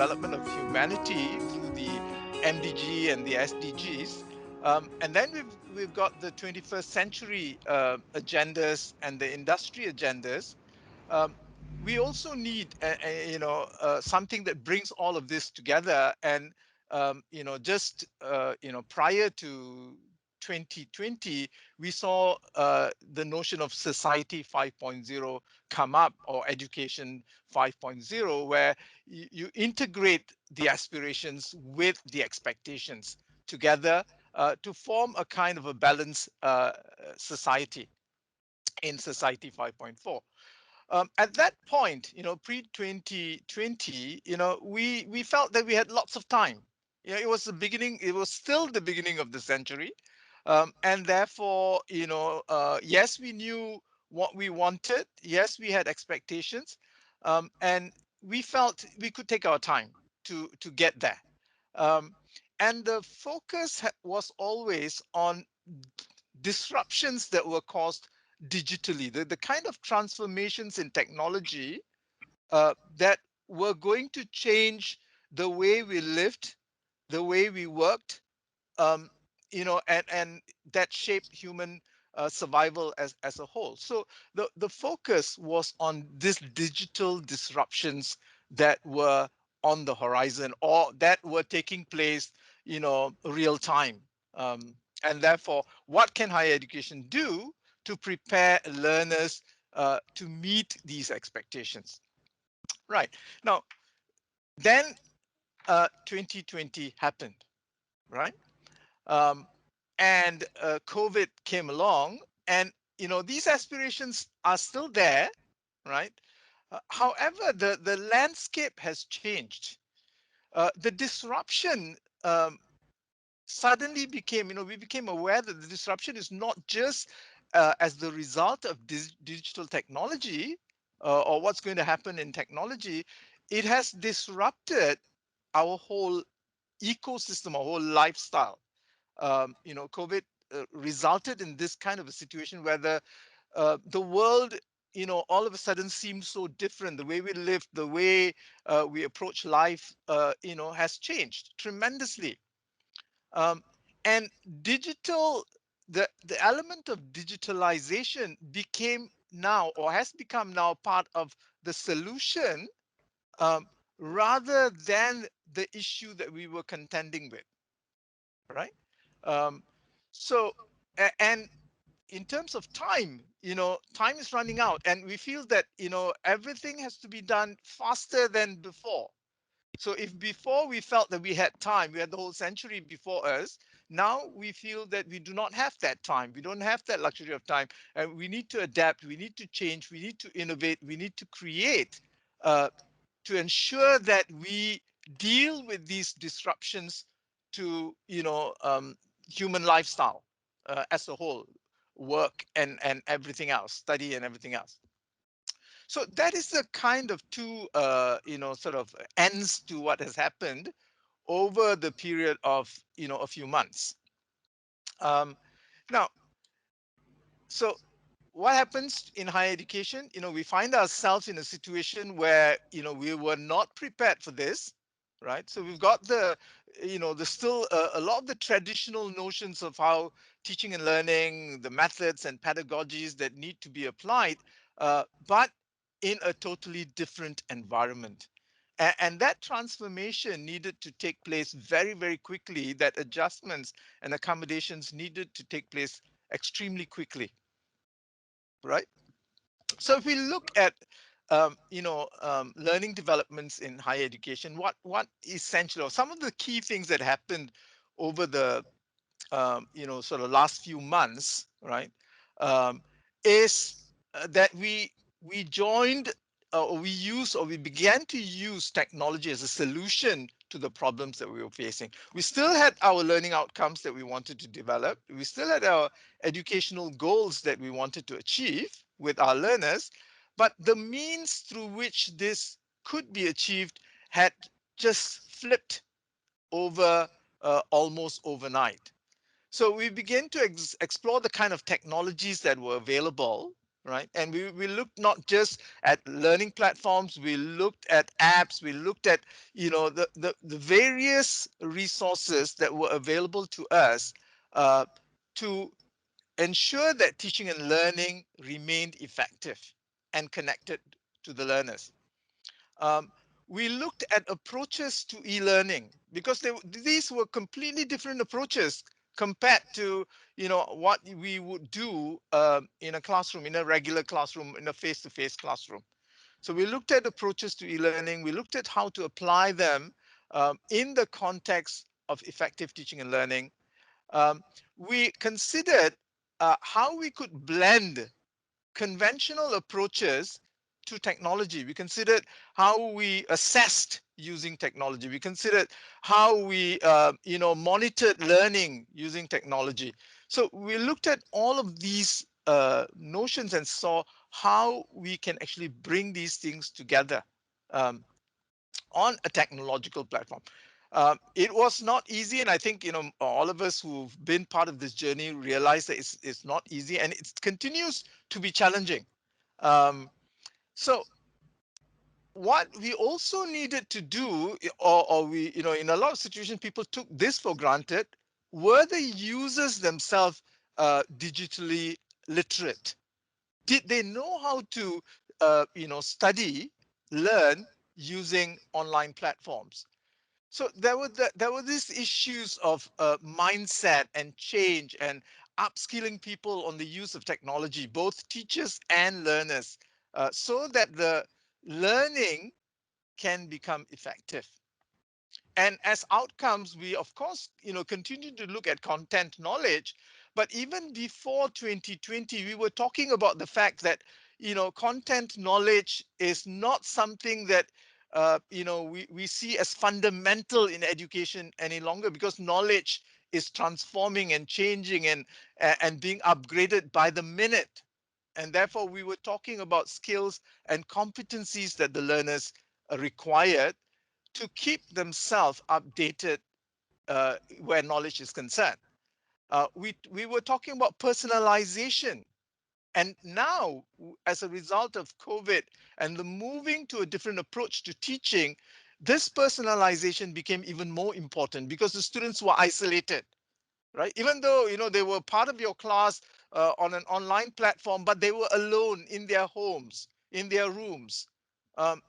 development of humanity through the MDG and the SDGs. And then we've got the 21st century agendas and the industry agendas. Um, we also need, something that brings all of this together. And prior to 2020, we saw the notion of society 5.0 come up, or education 5.0, where you integrate the aspirations with the expectations together to form a kind of a balanced society in society 5.4. At that point, pre 2020, we felt that we had lots of time. It was the beginning, it was still the beginning of the century. And therefore, yes, we knew what we wanted. Yes, we had expectations. And we felt we could take our time to get there. Um, and the focus was always on disruptions that were caused digitally, the kind of transformations in technology that were going to change the way we lived, the way we worked, um, and that shaped human survival as a whole. So the focus was on these digital disruptions that were on the horizon, or that were taking place, real time. And therefore, what can higher education do to prepare learners to meet these expectations? Right. Now, then 2020 happened, right? Um, and COVID came along, and these aspirations are still there, right? However, the landscape has changed. The disruption suddenly became, we became aware that the disruption is not just as the result of digital technology or what's going to happen in technology. It has disrupted our whole ecosystem, our whole lifestyle. COVID resulted in this kind of a situation where the world, all of a sudden seems so different. The way we live, the way we approach life, has changed tremendously. Um, and digital, the element of digitalization became now, or has become now, part of the solution, um, rather than the issue that we were contending with, right? Um, so, and in terms of time, time is running out, and we feel that, everything has to be done faster than before. So if before we felt that we had time, we had the whole century before us, now we feel that we do not have that time. We don't have that luxury of time, and we need to adapt, we need to change, we need to innovate, we need to create uh, to ensure that we deal with these disruptions to, human lifestyle as a whole, work and everything else, study and everything else. So that is the kind of two, sort of ends to what has happened over the period of, a few months. Um, Now, so what happens in higher education? We find ourselves in a situation where, we were not prepared for this, right? So we've got there's still a lot of the traditional notions of how teaching and learning, the methods and pedagogies that need to be applied, but in a totally different environment. And that transformation needed to take place very, very quickly. That adjustments and accommodations needed to take place extremely quickly, right? So if we look at learning developments in higher education, what essentially, or some of the key things that happened over the sort of last few months, right, um, is that we joined, or we used, or we began to use technology as a solution to the problems that we were facing. We still had our learning outcomes that we wanted to develop. We still had our educational goals that we wanted to achieve with our learners, but the means through which this could be achieved had just flipped over almost overnight. So we began to explore the kind of technologies that were available, right? And we looked not just at learning platforms, we looked at apps, we looked at, the various resources that were available to us uh, to ensure that teaching and learning remained effective and connected to the learners. Um, we looked at approaches to e-learning because these were completely different approaches compared to what we would do in a classroom, in a regular classroom, in a face-to-face classroom. So we looked at approaches to e-learning. We looked at how to apply them in the context of effective teaching and learning. Um, we considered how we could blend conventional approaches to technology. We considered how we assessed using technology. We considered how we, monitored learning using technology. So we looked at all of these notions and saw how we can actually bring these things together um, on a technological platform. It was not easy, and I think all of us who've been part of this journey realize that it's not easy, and it continues to be challenging. Um, so what we also needed to do, or we, in a lot of situations, people took this for granted, were the users themselves digitally literate? Did they know how to, study, learn using online platforms? So there were these issues of mindset and change and upskilling people on the use of technology, both teachers and learners, so that the learning can become effective. And as outcomes, we of course, continue to look at content knowledge. But even before 2020, we were talking about the fact that, content knowledge is not something that, we see as fundamental in education any longer, because knowledge is transforming and changing and being upgraded by the minute. And therefore, we were talking about skills and competencies that the learners required to keep themselves updated where knowledge is concerned. We were talking about personalization. And now, as a result of COVID and the moving to a different approach to teaching, this personalization became even more important because the students were isolated, right? Even though they were part of your class on an online platform, but they were alone in their homes, in their rooms,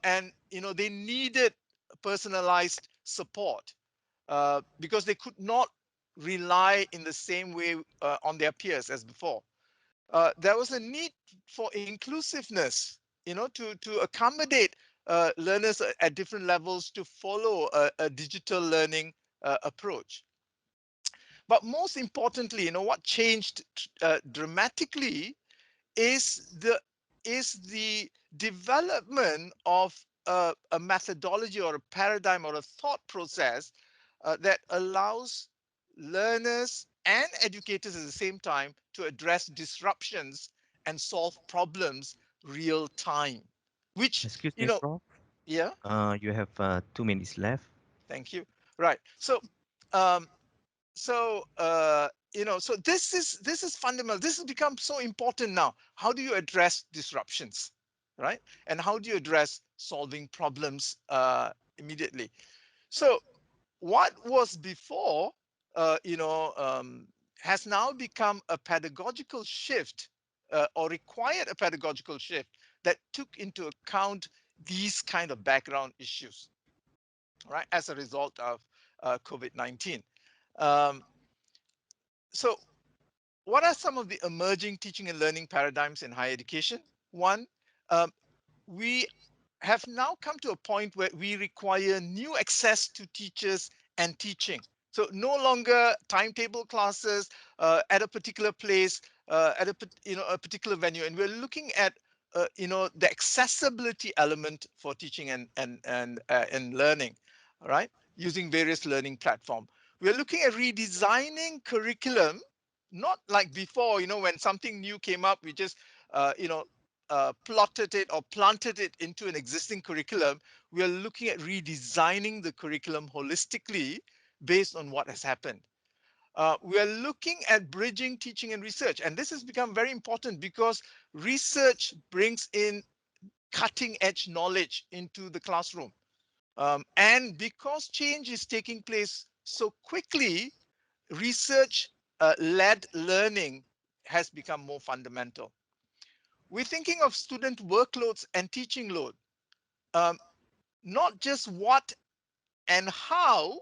and they needed personalized support because they could not rely in the same way on their peers as before. There was a need for inclusiveness, to accommodate learners at different levels to follow a digital learning approach. But most importantly, what changed dramatically is the development of a methodology or a paradigm or a thought process that allows learners and educators at the same time to address disruptions and solve problems real time. Which, Excuse you me, know, Prof. yeah, You have 2 minutes left. thank you. Right. Um, so this is fundamental. This has become so important now. How do you address disruptions, right? And how do you address solving problems immediately? So what was before, has now become a pedagogical shift, or required a pedagogical shift that took into account these kind of background issues, right, as a result of COVID-19. Um, so what are some of the emerging teaching and learning paradigms in higher education? One, um, we have now come to a point where we require new access to teachers and teaching. So no longer timetable classes at a particular place, at a particular venue, and we're looking at the accessibility element for teaching and learning, all right, using various learning platform. We're looking at redesigning curriculum, not like before, when something new came up, we just uh, you know plotted it or planted it into an existing curriculum. We are looking at redesigning the curriculum holistically based on what has happened. We are looking at bridging teaching and research. And this has become very important because research brings in cutting edge knowledge into the classroom. And because change is taking place so quickly, research led learning has become more fundamental. We're thinking of student workloads and teaching load, um, not just what and how,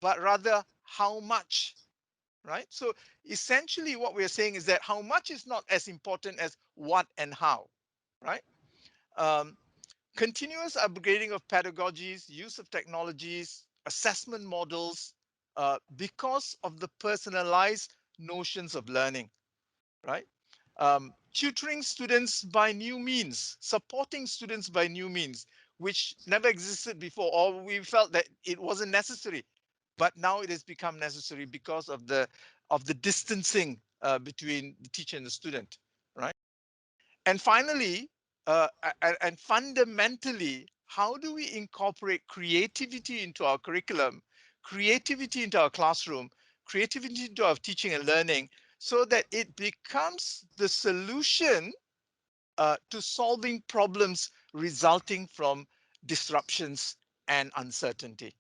but rather how much, right? So essentially, what we're saying is that how much is not as important as what and how, right? Um, Continuous upgrading of pedagogies, use of technologies, assessment models, because of the personalized notions of learning, right? Tutoring students by new means, supporting students by new means, which never existed before, or we felt that it wasn't necessary, but now it has become necessary because of the distancing between the teacher and the student, right? And finally, and fundamentally, how do we incorporate creativity into our curriculum, creativity into our classroom, creativity into our teaching and learning, so that it becomes the solution to solving problems resulting from disruptions and uncertainty?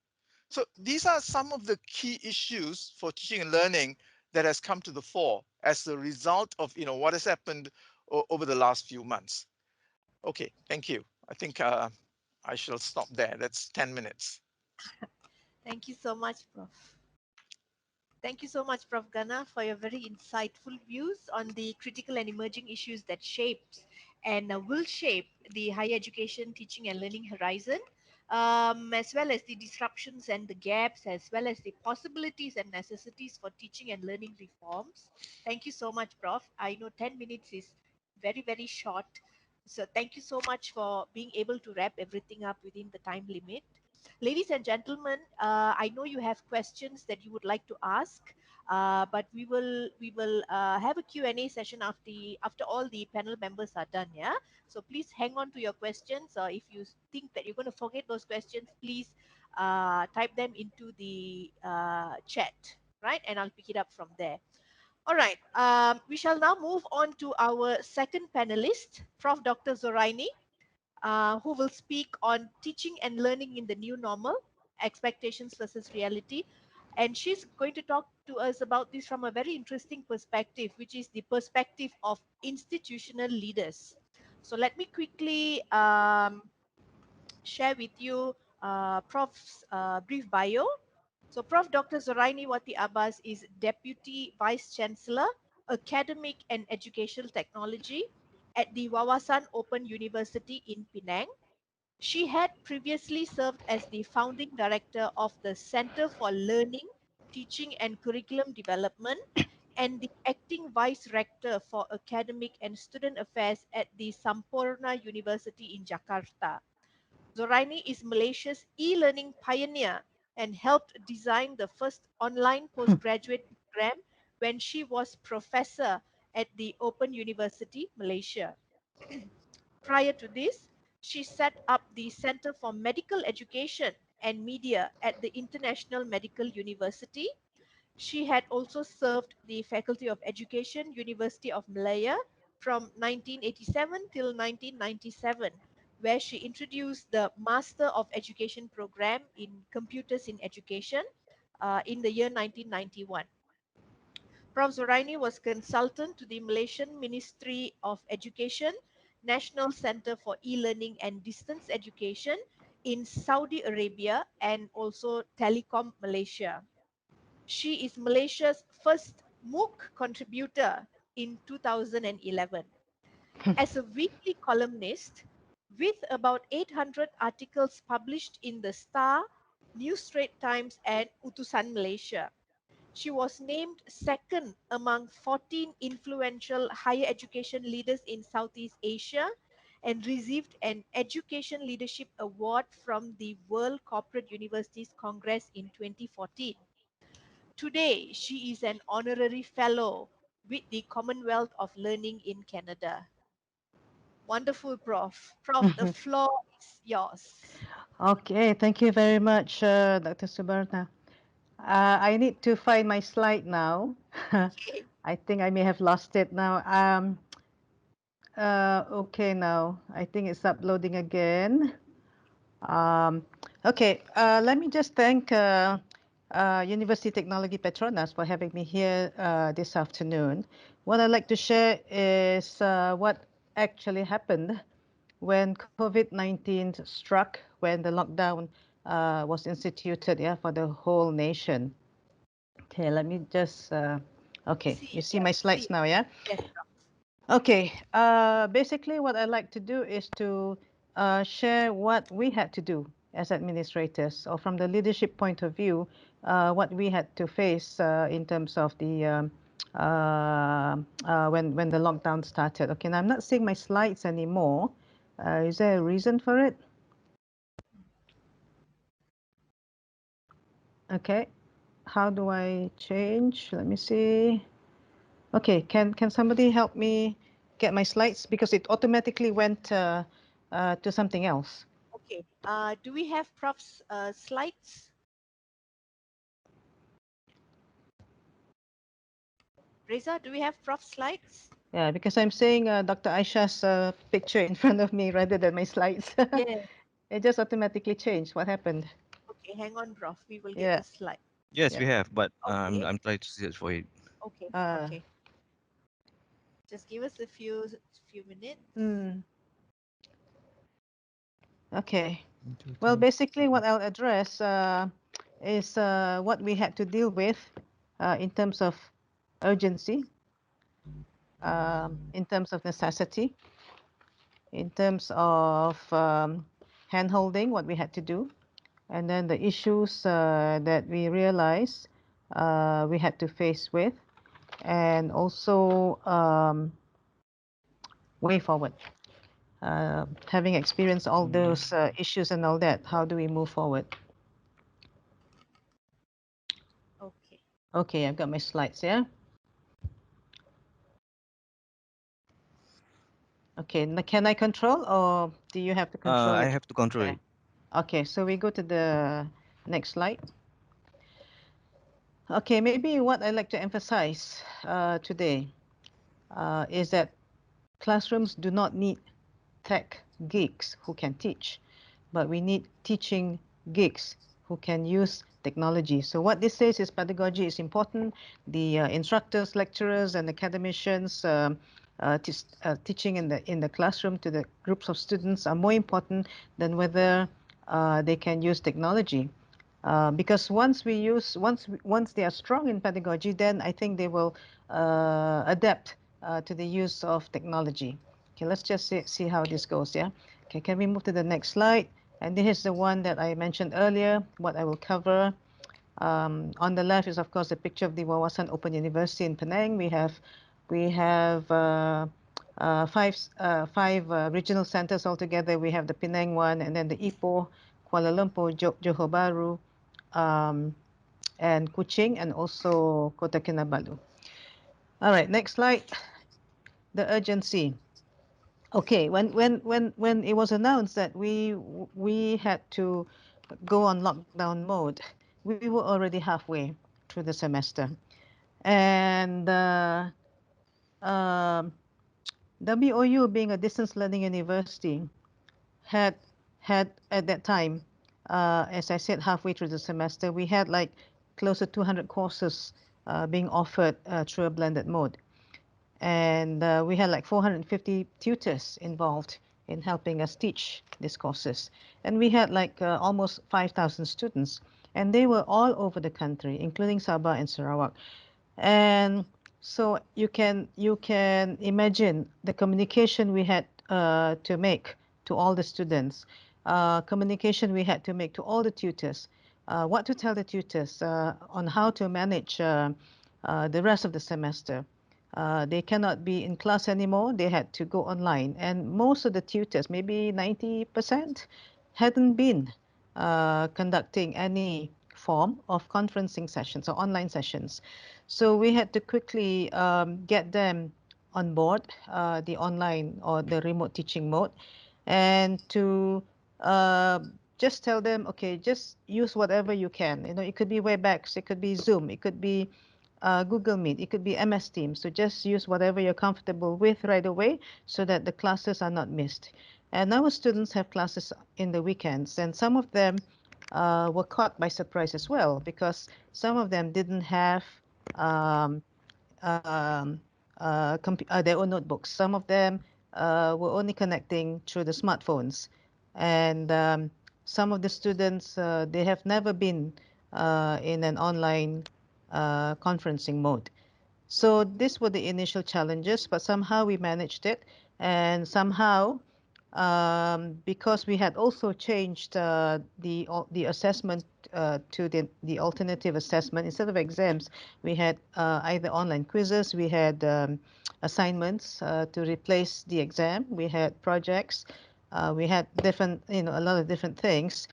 So these are some of the key issues for teaching and learning that has come to the fore as a result of what has happened over the last few months. Okay, thank you. I think I shall stop there. That's 10 minutes. Thank you so much, Prof. Thank you so much, Prof. Gana, for your very insightful views on the critical and emerging issues that shapes and will shape the higher education teaching and learning horizon, as well as the disruptions and the gaps, as well as the possibilities and necessities for teaching and learning reforms. Thank you so much, Prof. I know 10 minutes is very, very short. So thank you so much for being able to wrap everything up within the time limit. Ladies and gentlemen, I know you have questions that you would like to ask, but we will have a Q&A session after all the panel members are done. Yeah. So please hang on to your questions. If you think that you're going to forget those questions, please type them into the chat, right? And I'll pick it up from there. All right. We shall now move on to our second panelist, Prof. Dr. Zoraini, who will speak on teaching and learning in the new normal, expectations versus reality. And she's going to talk to us about this from a very interesting perspective, which is the perspective of institutional leaders. So let me quickly share with you Prof's brief bio. So Prof. Dr. Zoraini Wati Abbas is Deputy Vice Chancellor, Academic and Educational Technology at the Wawasan Open University in Penang. She had previously served as the founding director of the Center for Learning, Teaching and Curriculum Development and the acting vice rector for academic and student affairs at the Sampurna University in Jakarta. Zoraini is Malaysia's e-learning pioneer and helped design the first online postgraduate program when she was professor at the Open University, Malaysia. Prior to this, she set up the Center for Medical Education and Media at the International Medical University. She had also served the Faculty of Education, University of Malaya from 1987 till 1997, where she introduced the Master of Education program in Computers in Education in the year 1991. Prof. Zoraini was consultant to the Malaysian Ministry of Education, National Center for E-Learning and Distance Education in Saudi Arabia and also Telecom Malaysia. She is Malaysia's first MOOC contributor in 2011. As a weekly columnist, with about 800 articles published in the Star, New Straits Times, and Utusan Malaysia. She was named second among 14 influential higher education leaders in Southeast Asia and received an Education Leadership Award from the World Corporate Universities Congress in 2014. Today, she is an honorary fellow with the Commonwealth of Learning in Canada. Wonderful, Prof. Prof, the floor is yours. Okay, thank you very much, Dr. Subarna. I need to find my slide now. Okay. I think I may have lost it now. Okay, now I think it's uploading again. Um, okay, let me just thank University Technology Petronas for having me here this afternoon. What I'd like to share is what actually happened when COVID-19 struck, when the lockdown was instituted, yeah, for the whole nation. Okay, let me just, okay, See, you see yeah, my see. slides now, yeah? Yes, Prof. Okay, basically what I like to do is to share what we had to do as administrators, or from the leadership point of view, what we had to face in terms of the when the lockdown started. Okay, now I'm not seeing my slides anymore. Is there a reason for it? Okay, how do I change? Let me see. Okay, can somebody help me get my slides because it automatically went to something else. Okay. Do we have Prof's slides? Reza, do we have Prof's slides? Yeah, because I'm seeing Dr. Aisha's picture in front of me rather than my slides. Yeah. It just automatically changed. What happened? Okay, hang on, Prof. We will get Yeah, the slide. Yes, yeah. we have, but Okay. I'm trying to search for it. Okay. Uh, Okay. Just give us a few minutes. mm, okay. One, two, Well, three, basically, four. what I'll address is what we had to deal with in terms of urgency, in terms of necessity, in terms of hand-holding, what we had to do, and then the issues that we realized we had to face with, and also way forward. Having experienced all those issues and all that, how do we move forward? Okay. Okay, I've got my slides, yeah? Okay, can I control or do you have to control I it? have to control Yeah. it. Okay, so we go to the next slide. Okay, maybe what I'd like to emphasize today is that classrooms do not need tech geeks who can teach, but we need teaching geeks who can use technology. So what this says is pedagogy is important. The instructors, lecturers, and academicians teaching in the classroom to the groups of students are more important than whether they can use technology. Because once they are strong in pedagogy, then I think they will adapt to the use of technology. Okay, let's just see how this goes. Yeah. Okay, can we move to the next slide? And this is the one that I mentioned earlier. What I will cover. On the left is of course a picture of the Wawasan Open University in Penang. We have five regional centers altogether. We have the Penang one, and then the Ipoh, Kuala Lumpur, Johor Bahru, um, and Kuching, and also Kota Kinabalu. All right, next slide. The urgency. Okay, when it was announced that we had to go on lockdown mode, we were already halfway through the semester, and um WOU being a distance learning university had at that time, as I said, halfway through the semester, we had like close to 200 courses being offered through a blended mode. And we had like 450 tutors involved in helping us teach these courses. And we had like almost 5,000 students. And they were all over the country, including Sabah and Sarawak. And so you can imagine the communication we had to make to all the students, communication we had to make to all the tutors, what to tell the tutors on how to manage the rest of the semester. They cannot be in class anymore. They had to go online, and most of the tutors, maybe 90%, hadn't been conducting any form of conferencing sessions or online sessions. So we had to quickly get them on board the online or the remote teaching mode, and to uh, just tell them, okay, just use whatever you can. It could be WebEx, it could be Zoom, it could be Google Meet, it could be MS Teams. So just use whatever you're comfortable with right away so that the classes are not missed. And our students have classes in the weekends, and some of them were caught by surprise as well, because some of them didn't have um, um, their own notebooks. Some of them were only connecting through the smartphones. And some of the students, they have never been in an online conferencing mode. So these were the initial challenges, but somehow we managed it. And somehow, because we had also changed the assessment to the alternative assessment, instead of exams, we had either online quizzes, we had assignments to replace the exam, we had projects, we had different, a lot of different things.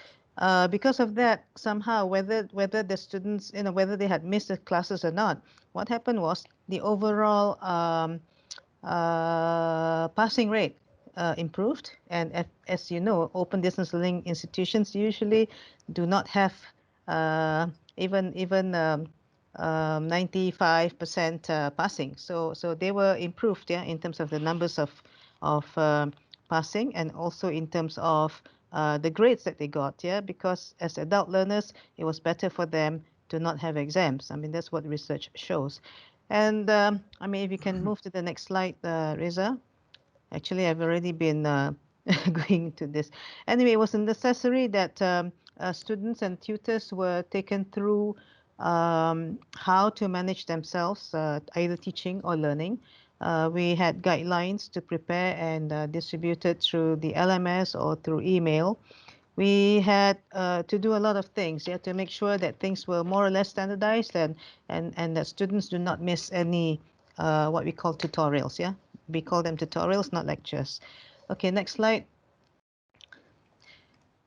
Because of that, somehow, whether the students, whether they had missed the classes or not, what happened was the overall passing rate improved. And as you know, open distance learning institutions usually do not have uh, even 95% passing. So they were improved, yeah, in terms of the numbers of passing, and also in terms of the grades that they got, yeah, because as adult learners, it was better for them to not have exams. I mean, that's what research shows. And I mean, if you can move to the next slide, Reza. Actually, I've already been going to this. Anyway, it was necessary that students and tutors were taken through how to manage themselves, either teaching or learning. We had guidelines to prepare and distributed through the LMS or through email. We had to do a lot of things, yeah, to make sure that things were more or less standardized, and that students do not miss any what we call tutorials, yeah. We call them tutorials, not lectures. Okay, next slide.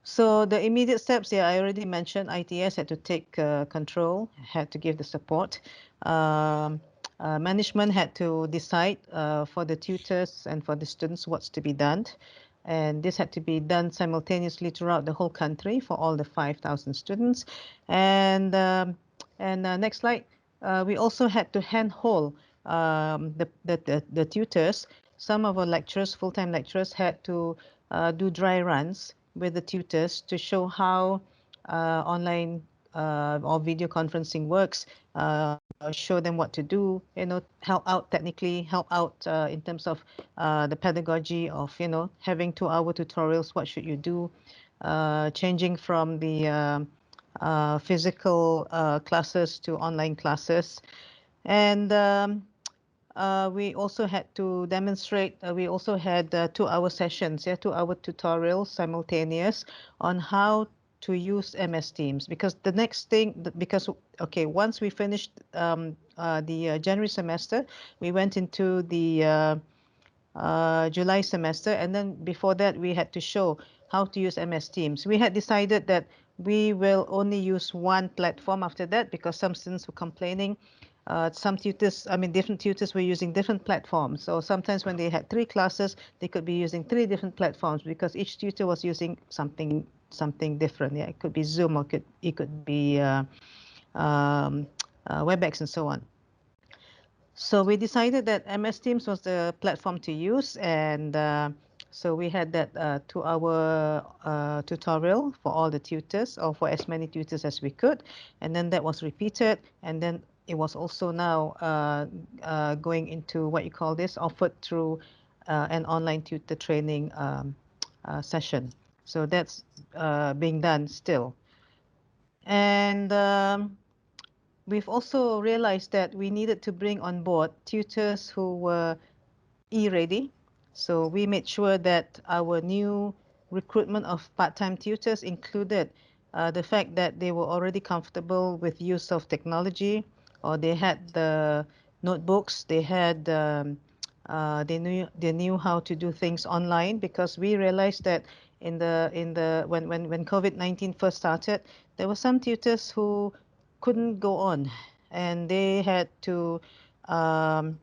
So the immediate steps, yeah, I already mentioned ITS had to take control, had to give the support. Um, Management had to decide for the tutors and for the students what's to be done. And this had to be done simultaneously throughout the whole country for all the 5,000 students. And next slide, we also had to handhold the tutors. Some of our lecturers, full-time lecturers, had to do dry runs with the tutors to show how online or video conferencing works, show them what to do, help out technically, help out in terms of the pedagogy of, having 2-hour tutorials, what should you do, changing from the physical classes to online classes. And we also had to demonstrate, we also had 2-hour sessions, yeah, 2-hour tutorials simultaneous on how to use MS Teams. Because the next thing, because, okay, once we finished the January semester, we went into the July semester, and then before that we had to show how to use MS Teams. We had decided that we will only use one platform after that, because some students were complaining. Some tutors, I mean, different tutors were using different platforms. So sometimes when they had 3 classes, they could be using 3 different platforms, because each tutor was using something different. Yeah, it could be Zoom, or it could be um, WebEx and so on. So we decided that MS Teams was the platform to use, and so we had that 2-hour tutorial for all the tutors, or for as many tutors as we could, and then that was repeated, and then it was also now going into what you call this, offered through an online tutor training session. So that's being done still. And we've also realized that we needed to bring on board tutors who were e-ready. So we made sure that our new recruitment of part-time tutors included the fact that they were already comfortable with use of technology, or they had the notebooks, they knew how to do things online, because we realized that when COVID-19 first started, there were some tutors who couldn't go on, and they had to um,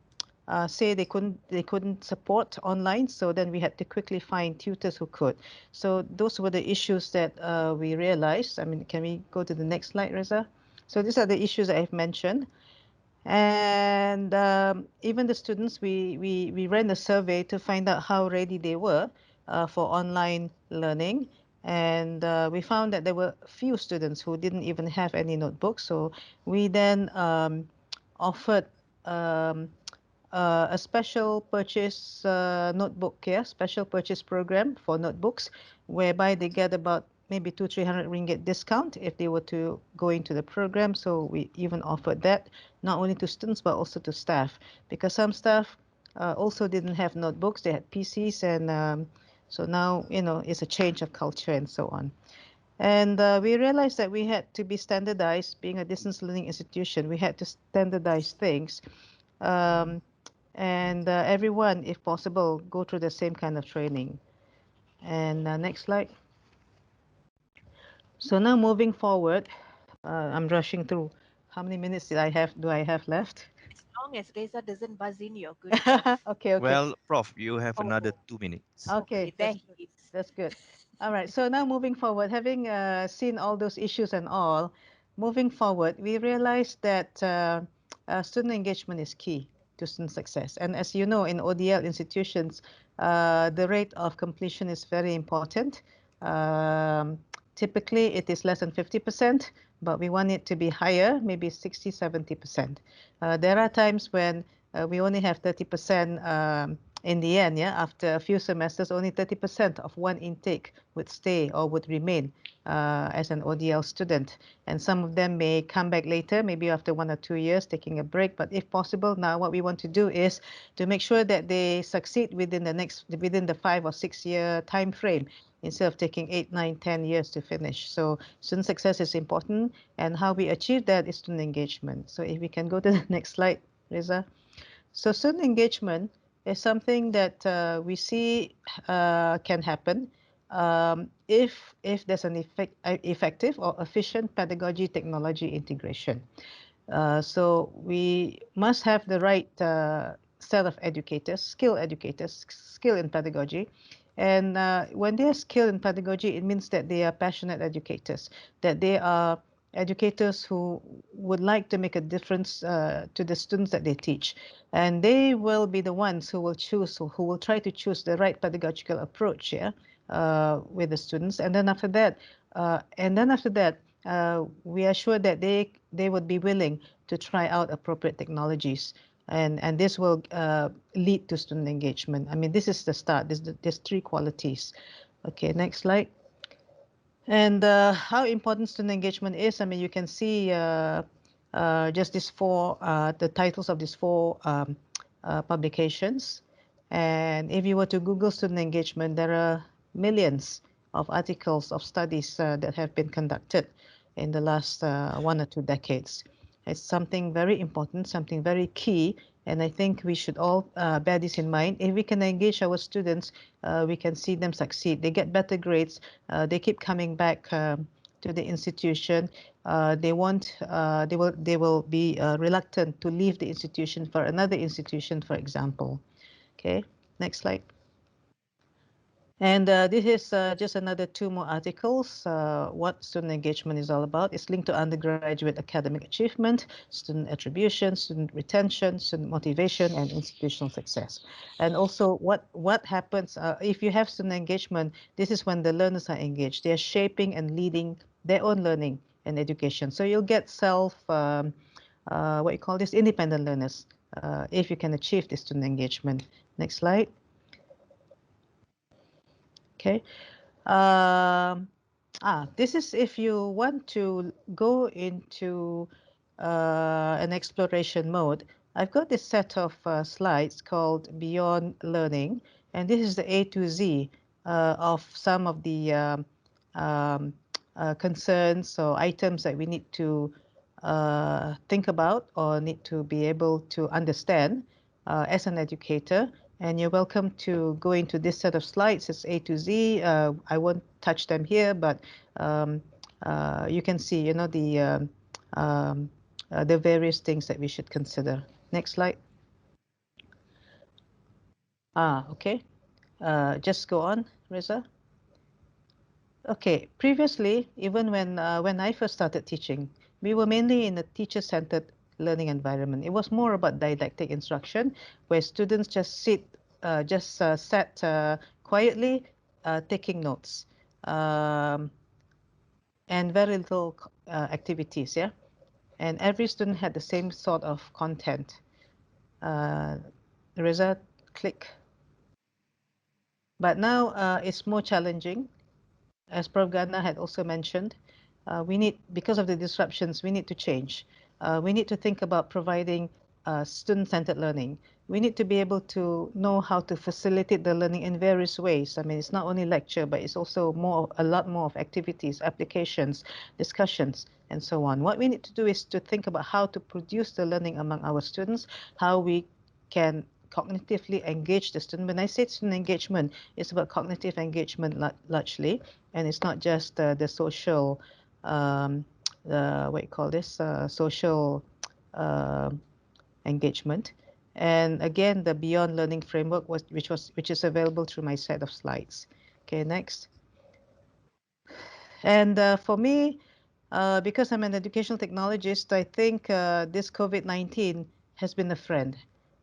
say they couldn't support online, so then we had to quickly find tutors who could. So those were the issues that we realized. I mean, can we go to the next slide, Reza? So these are the issues that I've mentioned. And even the students, we ran a survey to find out how ready they were for online learning. And we found that there were few students who didn't even have any notebooks. So we then offered um, a special purchase notebook, yeah, special purchase program for notebooks, whereby they get about maybe 200-300 ringgit discount if they were to go into the program. So we even offered that not only to students but also to staff, because some staff also didn't have notebooks; they had PCs, and so now it's a change of culture and so on. And we realized that we had to be standardized. Being a distance learning institution, we had to standardize things. Um, and everyone, if possible, go through the same kind of training. And next slide. So now moving forward, I'm rushing through. How many minutes do I have left? As long as Reza doesn't buzz in, you're good, Prof. Okay, okay. Well, Prof, you have another Oh, 2 minutes. okay, Okay, there that's he good. is. That's good. All right. So now moving forward, having seen all those issues and all, moving forward, we realized that student engagement is key to student success. And as you know, in ODL institutions, the rate of completion is very important. Um, Typically, it is less than 50%, but we want it to be higher, maybe 60, 70%. There are times when we only have 30% in the end, yeah, after a few semesters, only 30% of one intake would stay or would remain as an ODL student. And some of them may come back later, maybe after 1 or 2 years, taking a break. But if possible, now what we want to do is to make sure that they succeed within the 5 or 6 year time frame, instead of taking 8, 9, 10 years to finish. So student success is important, and how we achieve that is student engagement. So if we can go to the next slide, Reza. So student engagement is something that we see can happen if there's an effective or efficient pedagogy technology integration. So we must have the right set of educators, skilled in pedagogy. And when they are skilled in pedagogy, it means that they are passionate educators, that they are educators who would like to make a difference to the students that they teach. And they will be the ones who will choose, who will try to choose the right pedagogical approach, yeah, with the students. And then after that, we are sure that they would be willing to try out appropriate technologies, and this will lead to student engagement. I mean, this is the start. There's three qualities. Okay, next slide. And how important student engagement is, I mean, you can see just the titles of these four publications. And if you were to Google student engagement, there are millions of articles of studies that have been conducted in the last 1 or 2 decades. It's something very important, something very key, and I think we should all bear this in mind. If we can engage our students, we can see them succeed. They get better grades. They keep coming back to the institution. They want, they will be reluctant to leave the institution for another institution, for example. Okay, next slide. And this is just another two more articles. What student engagement is all about. It's linked to undergraduate academic achievement, student attribution, student retention, student motivation, and institutional success. And also what happens if you have student engagement, this is when the learners are engaged. They are shaping and leading their own learning and education. So you'll get what you call this, independent learners if you can achieve this student engagement. Next slide. Okay. Um, this is if you want to go into an exploration mode. I've got this set of slides called Beyond Learning, and this is the A to Z of some of the um, concerns or items that we need to think about or need to be able to understand as an educator. And you're welcome to go into this set of slides. It's A to Z. I won't touch them here, but you can see, um, the various things that we should consider. Next slide. Okay. Just go on, Reza. Okay. Previously, even when I first started teaching, we were mainly in a teacher-centered learning environment. It was more about didactic instruction, where students just sat quietly, taking notes, um, and very little activities. Yeah, and every student had the same sort of content. Uh, Reza, click. But now it's more challenging. As Prof. Gana had also mentioned, because of the disruptions, we need to change. We need to think about providing student-centered learning. We need to be able to know how to facilitate the learning in various ways. I mean, it's not only lecture, but it's also a lot more of activities, applications, discussions, and so on. What we need to do is to think about how to produce the learning among our students, how we can cognitively engage the student. When I say student engagement, it's about cognitive engagement largely, and it's not just the social, what you call this, social uh, engagement. And again, the Beyond Learning framework which is available through my set of slides. Okay, next. And for me, because I'm an educational technologist, I think this COVID-19 has been a friend.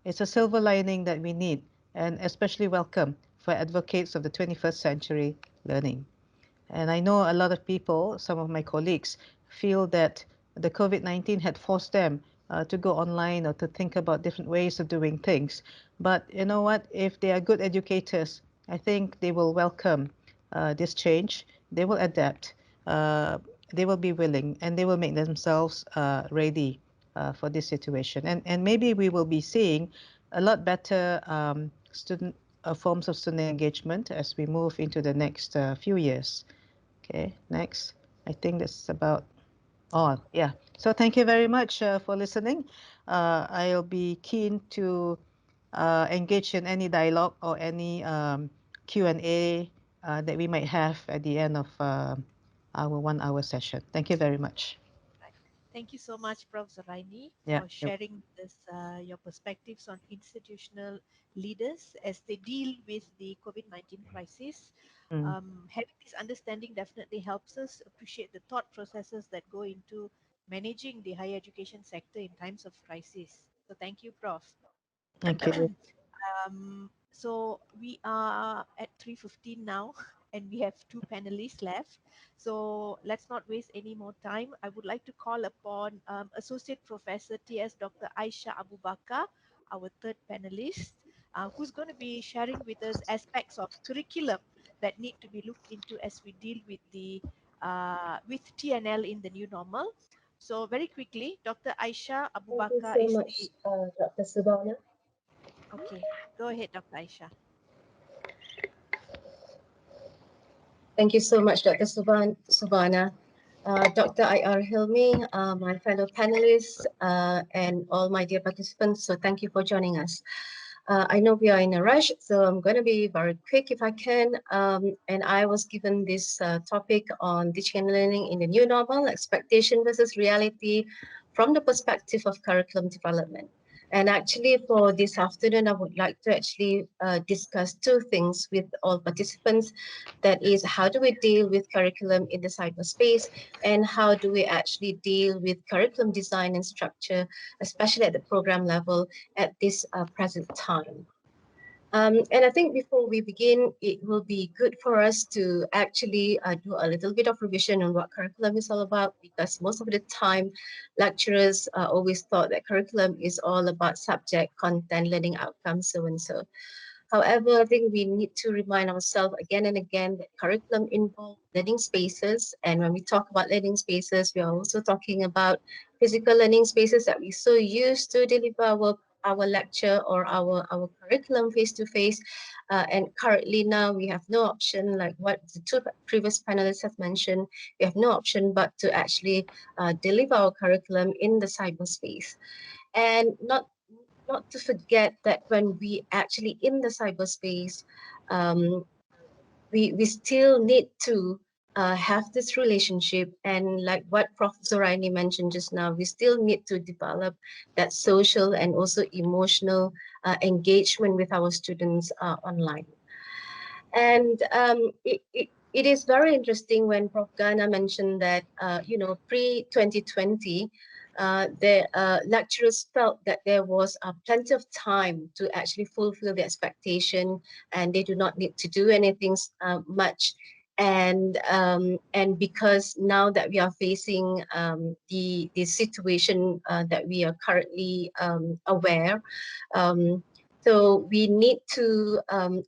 It's a silver lining that we need, and especially welcome for advocates of the 21st century learning. And I know a lot of people, some of my colleagues, feel that the COVID-19 had forced them to go online or to think about different ways of doing things. But you know what? If they are good educators, I think they will welcome this change. They will adapt. Uh, they will be willing, and they will make themselves ready for this situation. And maybe we will be seeing a lot better student forms of student engagement as we move into the next few years. Okay, next. I think that's about all. Yeah. So thank you very much for listening. I'll be keen to engage in any dialogue or any Q&A that we might have at the end of our 1 hour session. Thank you very much. Right. Thank you so much, Prof. Zaraini, Yeah. for sharing with us your perspectives on institutional leaders as they deal with the COVID-19 crisis. Mm. Having this understanding definitely helps us appreciate the thought processes that go into managing the higher education sector in times of crisis. So thank you, Prof. Thank you. So we are at 3:15 now, and we have two panelists left. So let's not waste any more time. I would like to call upon Associate Professor T.S. Dr. Aisha Abu Bakar, our third panelist, who's going to be sharing with us aspects of curriculum that need to be looked into as we deal with the with TNL in the new normal. So very quickly, Dr. Aisha Abu Thank you Bakar so is much, the Dr. Subhana. okay. Go ahead, Dr. Aisha. Thank you so much, Dr. Subhana. Dr. I.R. Hilmi, my fellow panelists, and all my dear participants. So thank you for joining us. I know we are in a rush, so I'm going to be very quick if I can. And I was given this topic on teaching and learning in the new normal, expectation versus reality from the perspective of curriculum development. And actually, for this afternoon, I would like to actually discuss two things with all participants. That is, how do we deal with curriculum in the cyberspace, and how do we actually deal with curriculum design and structure, especially at the program level at this present time. And I think before we begin, it will be good for us to actually do a little bit of revision on what curriculum is all about, because most of the time, lecturers always thought that curriculum is all about subject, content, learning outcomes, so and so. However, I think we need to remind ourselves again and again that curriculum involves learning spaces. And when we talk about learning spaces, we are also talking about physical learning spaces that we so used to deliver our lecture or our curriculum face to face. And currently now we have no option, like what the two previous panelists have mentioned, we have no option but to actually deliver our curriculum in the cyberspace. And not to forget that when we actually in the cyberspace, we still need to have this relationship, and like what Prof. Zoraini mentioned just now, we still need to develop that social and also emotional engagement with our students online. And it is very interesting when Prof. Ghana mentioned that, pre-2020, the lecturers felt that there was plenty of time to actually fulfill the expectation, and they do not need to do anything much. And because now that we are facing the situation that we are currently aware, um, so we need to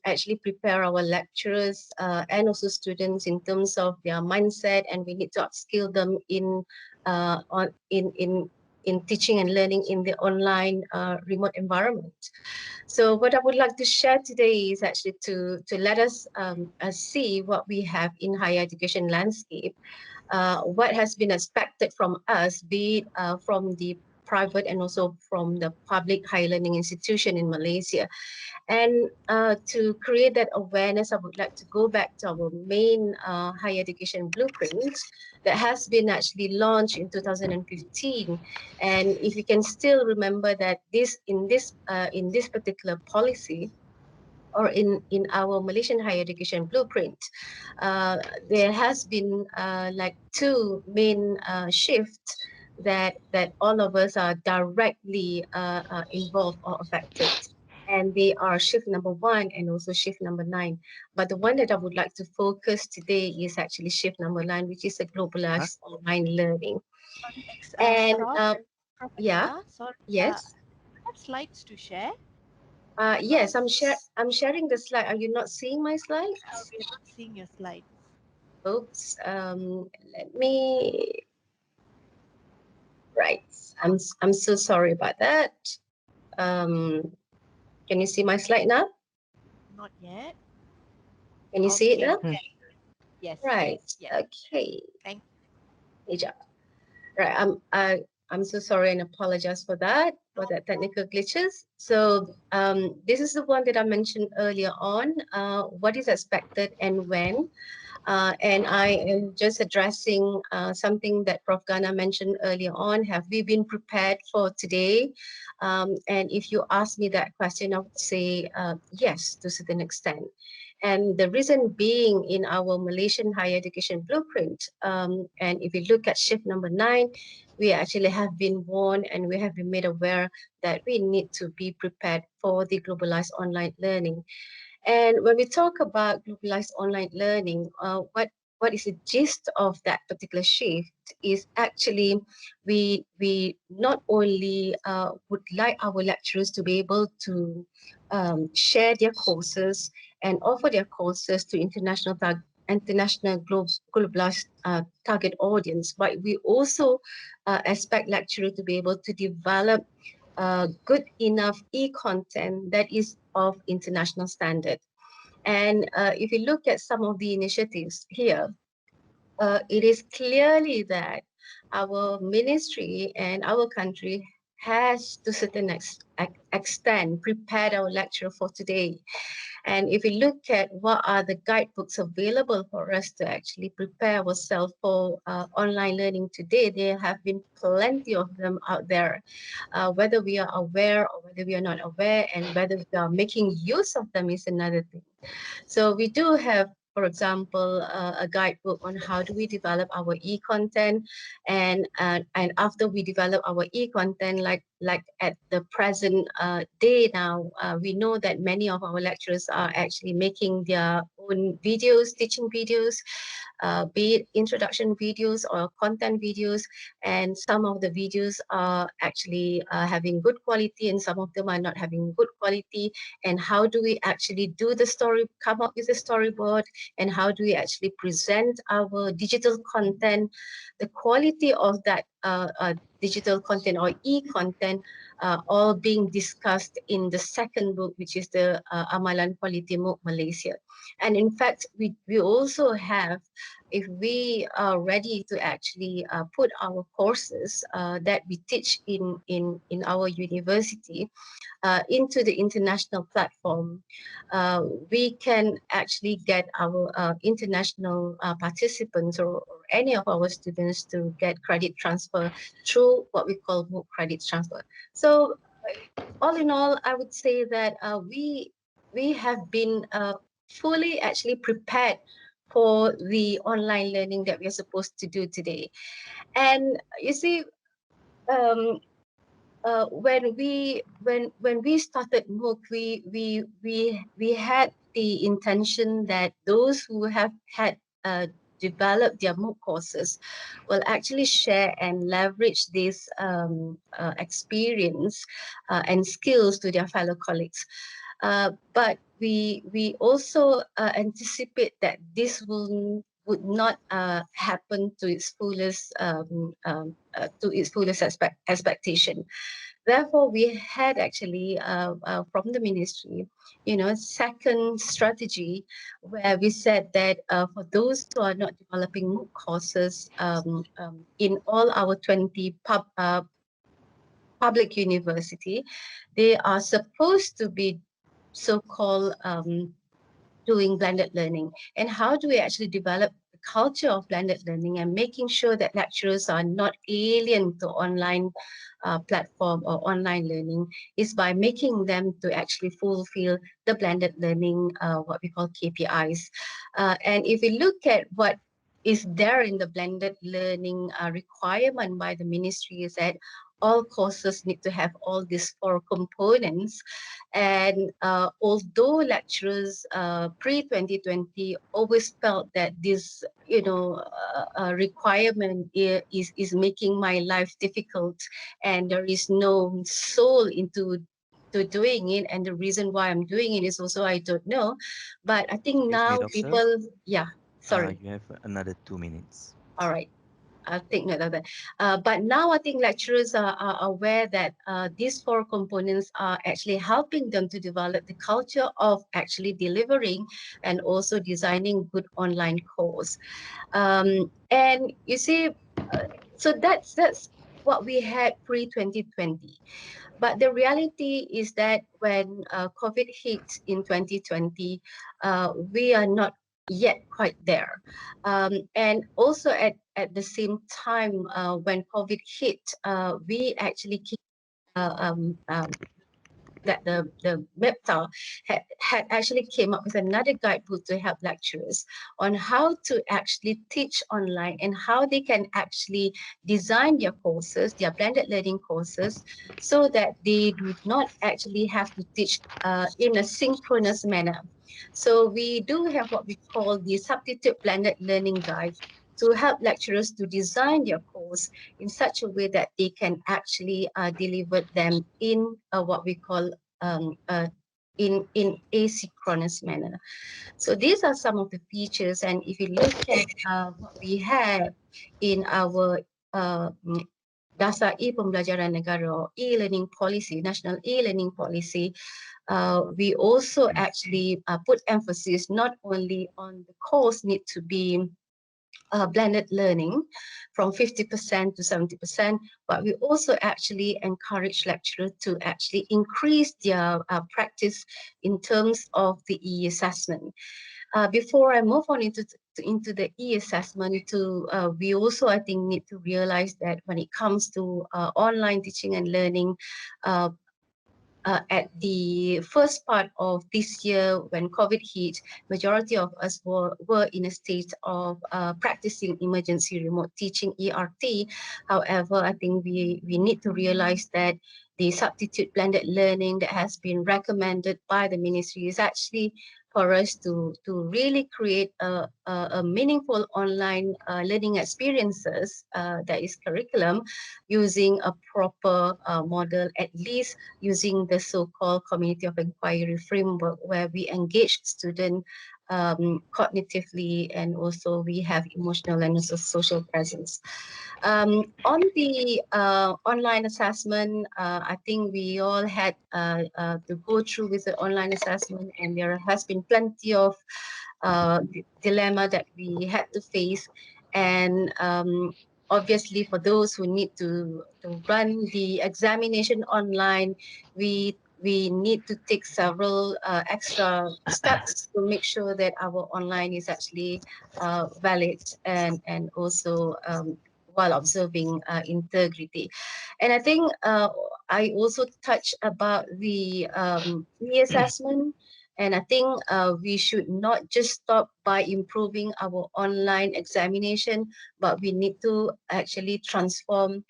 actually prepare our lecturers and also students in terms of their mindset, and we need to upskill them in teaching and learning in the online remote environment. So what I would like to share today is actually to let us see what we have in higher education landscape, what has been expected from us, be it from the private and also from the public higher learning institution in Malaysia. And to create that awareness, I would like to go back to our main higher education blueprint that has been actually launched in 2015. And if you can still remember that in this particular policy, or in our Malaysian higher education blueprint, uh, there has been like two main shifts that all of us are directly involved or affected. And they are shift number 1 and also shift number 9. But the one that I would like to focus today is actually shift number 9, which is a Huh? globalized online learning. Thanks, And Prof. yeah, Adina. Sorry, yes. I have slides to share. Yes, I'm sharing the slide. Are you not seeing my slides? We are not seeing your slides. Oops. Let me. Right. I'm so sorry about that. Um, can you see my slide now? Not yet. Can you see it Okay. now? Hmm. Yes. Right. Yes. Okay. Thank Good job. Right. I'm so sorry and apologize for that technical glitches. So this is the one that I mentioned earlier on. What is expected and when. And I am just addressing something that Prof. Ghana mentioned earlier on. Have we been prepared for today? And if you ask me that question, I would say yes, to a certain extent. And the reason being in our Malaysian higher education blueprint, and if you look at shift number 9, we actually have been warned and we have been made aware that we need to be prepared for the globalized online learning. And when we talk about globalized online learning, what is the gist of that particular shift is actually we not only would like our lecturers to be able to share their courses and offer their courses to international globalized target audience, but we also expect lecturers to be able to develop good enough e-content that is of international standard. And if you look at some of the initiatives here, it is clearly that our ministry and our country has to certain extent prepared our lecture for today. And if we look at what are the guidebooks available for us to actually prepare ourselves for online learning today, there have been plenty of them out there. Whether we are aware or whether we are not aware, and whether we are making use of them is another thing. So we do have, for example, a guidebook on how do we develop our e-content, and after we develop our e-content, like at the present day now, we know that many of our lecturers are actually making their own videos, teaching videos, be it introduction videos or content videos, and some of the videos are actually having good quality and some of them are not having good quality. And how do we actually do the story, come up with a storyboard, and how do we actually present our digital content, the quality of that digital content or e-content, all being discussed in the second book, which is the Amalan Quality MOOC Malaysia. And in fact, we also have if we are ready to actually put our courses that we teach in our university into the international platform, we can actually get our international participants or any of our students to get credit transfer through what we call MOOC credit transfer. So all in all, I would say that we have been fully actually prepared for the online learning that we are supposed to do today. And you see, um, when we started MOOC, we had the intention that those who have had developed their MOOC courses will actually share and leverage this experience and skills to their fellow colleagues. But we also anticipate that this would not happen to its fullest expectation. Therefore, we had actually from the ministry, second strategy where we said that for those who are not developing MOOC courses in all our 20 public university, they are supposed to be so-called doing blended learning. And how do we actually develop the culture of blended learning and making sure that lecturers are not alien to online platform or online learning is by making them to actually fulfill the blended learning, what we call KPIs. And if we look at what is there in the blended learning requirement by the ministry is that all courses need to have all these four components. And although lecturers pre-2020 always felt that this, requirement is making my life difficult, and there is no soul into to doing it, and the reason why I'm doing it is also I don't know. But I think Excuse me, now doctor. people, yeah, sorry, You have another 2 minutes. all right. I'll take note of that. But now I think lecturers are aware that these four components are actually helping them to develop the culture of actually delivering and also designing good online course. And you see, so that's what we had pre-2020. But the reality is that when COVID hit in 2020, we are not yet quite there. And also at the same time, when COVID hit, we actually keep that the MEPTA had actually came up with another guidebook to help lecturers on how to actually teach online and how they can actually design their courses, their blended learning courses, so that they do not actually have to teach in a synchronous manner. So we do have what we call the substitute blended learning guide to help lecturers to design their course in such a way that they can actually deliver them in what we call in asynchronous manner. So these are some of the features, and if you look at what we have in our Dasar E-Pembelajaran Negara or e-learning policy, national e-learning policy, we also actually put emphasis not only on the course need to be blended learning from 50% to 70%, but we also actually encourage lecturers to actually increase their practice in terms of the e-assessment. Before I move on into the e-assessment, we also, I think, need to realize that when it comes to online teaching and learning, at the first part of this year when COVID hit, majority of us were in a state of practicing emergency remote teaching, ERT. However, I think we need to realize that the substitute blended learning that has been recommended by the ministry is actually for us to really create a meaningful online learning experiences that is curriculum using a proper model, at least using the so-called community of inquiry framework where we engage students cognitively and also we have emotional and also social presence. On the online assessment, I think we all had to go through with the online assessment, and there has been plenty of dilemma that we had to face. And obviously, for those who need to run the examination online, we need to take several extra steps to make sure that our online is actually valid and also while observing integrity. And I think I also touched about the e-assessment. And I think we should not just stop by improving our online examination, but we need to actually transform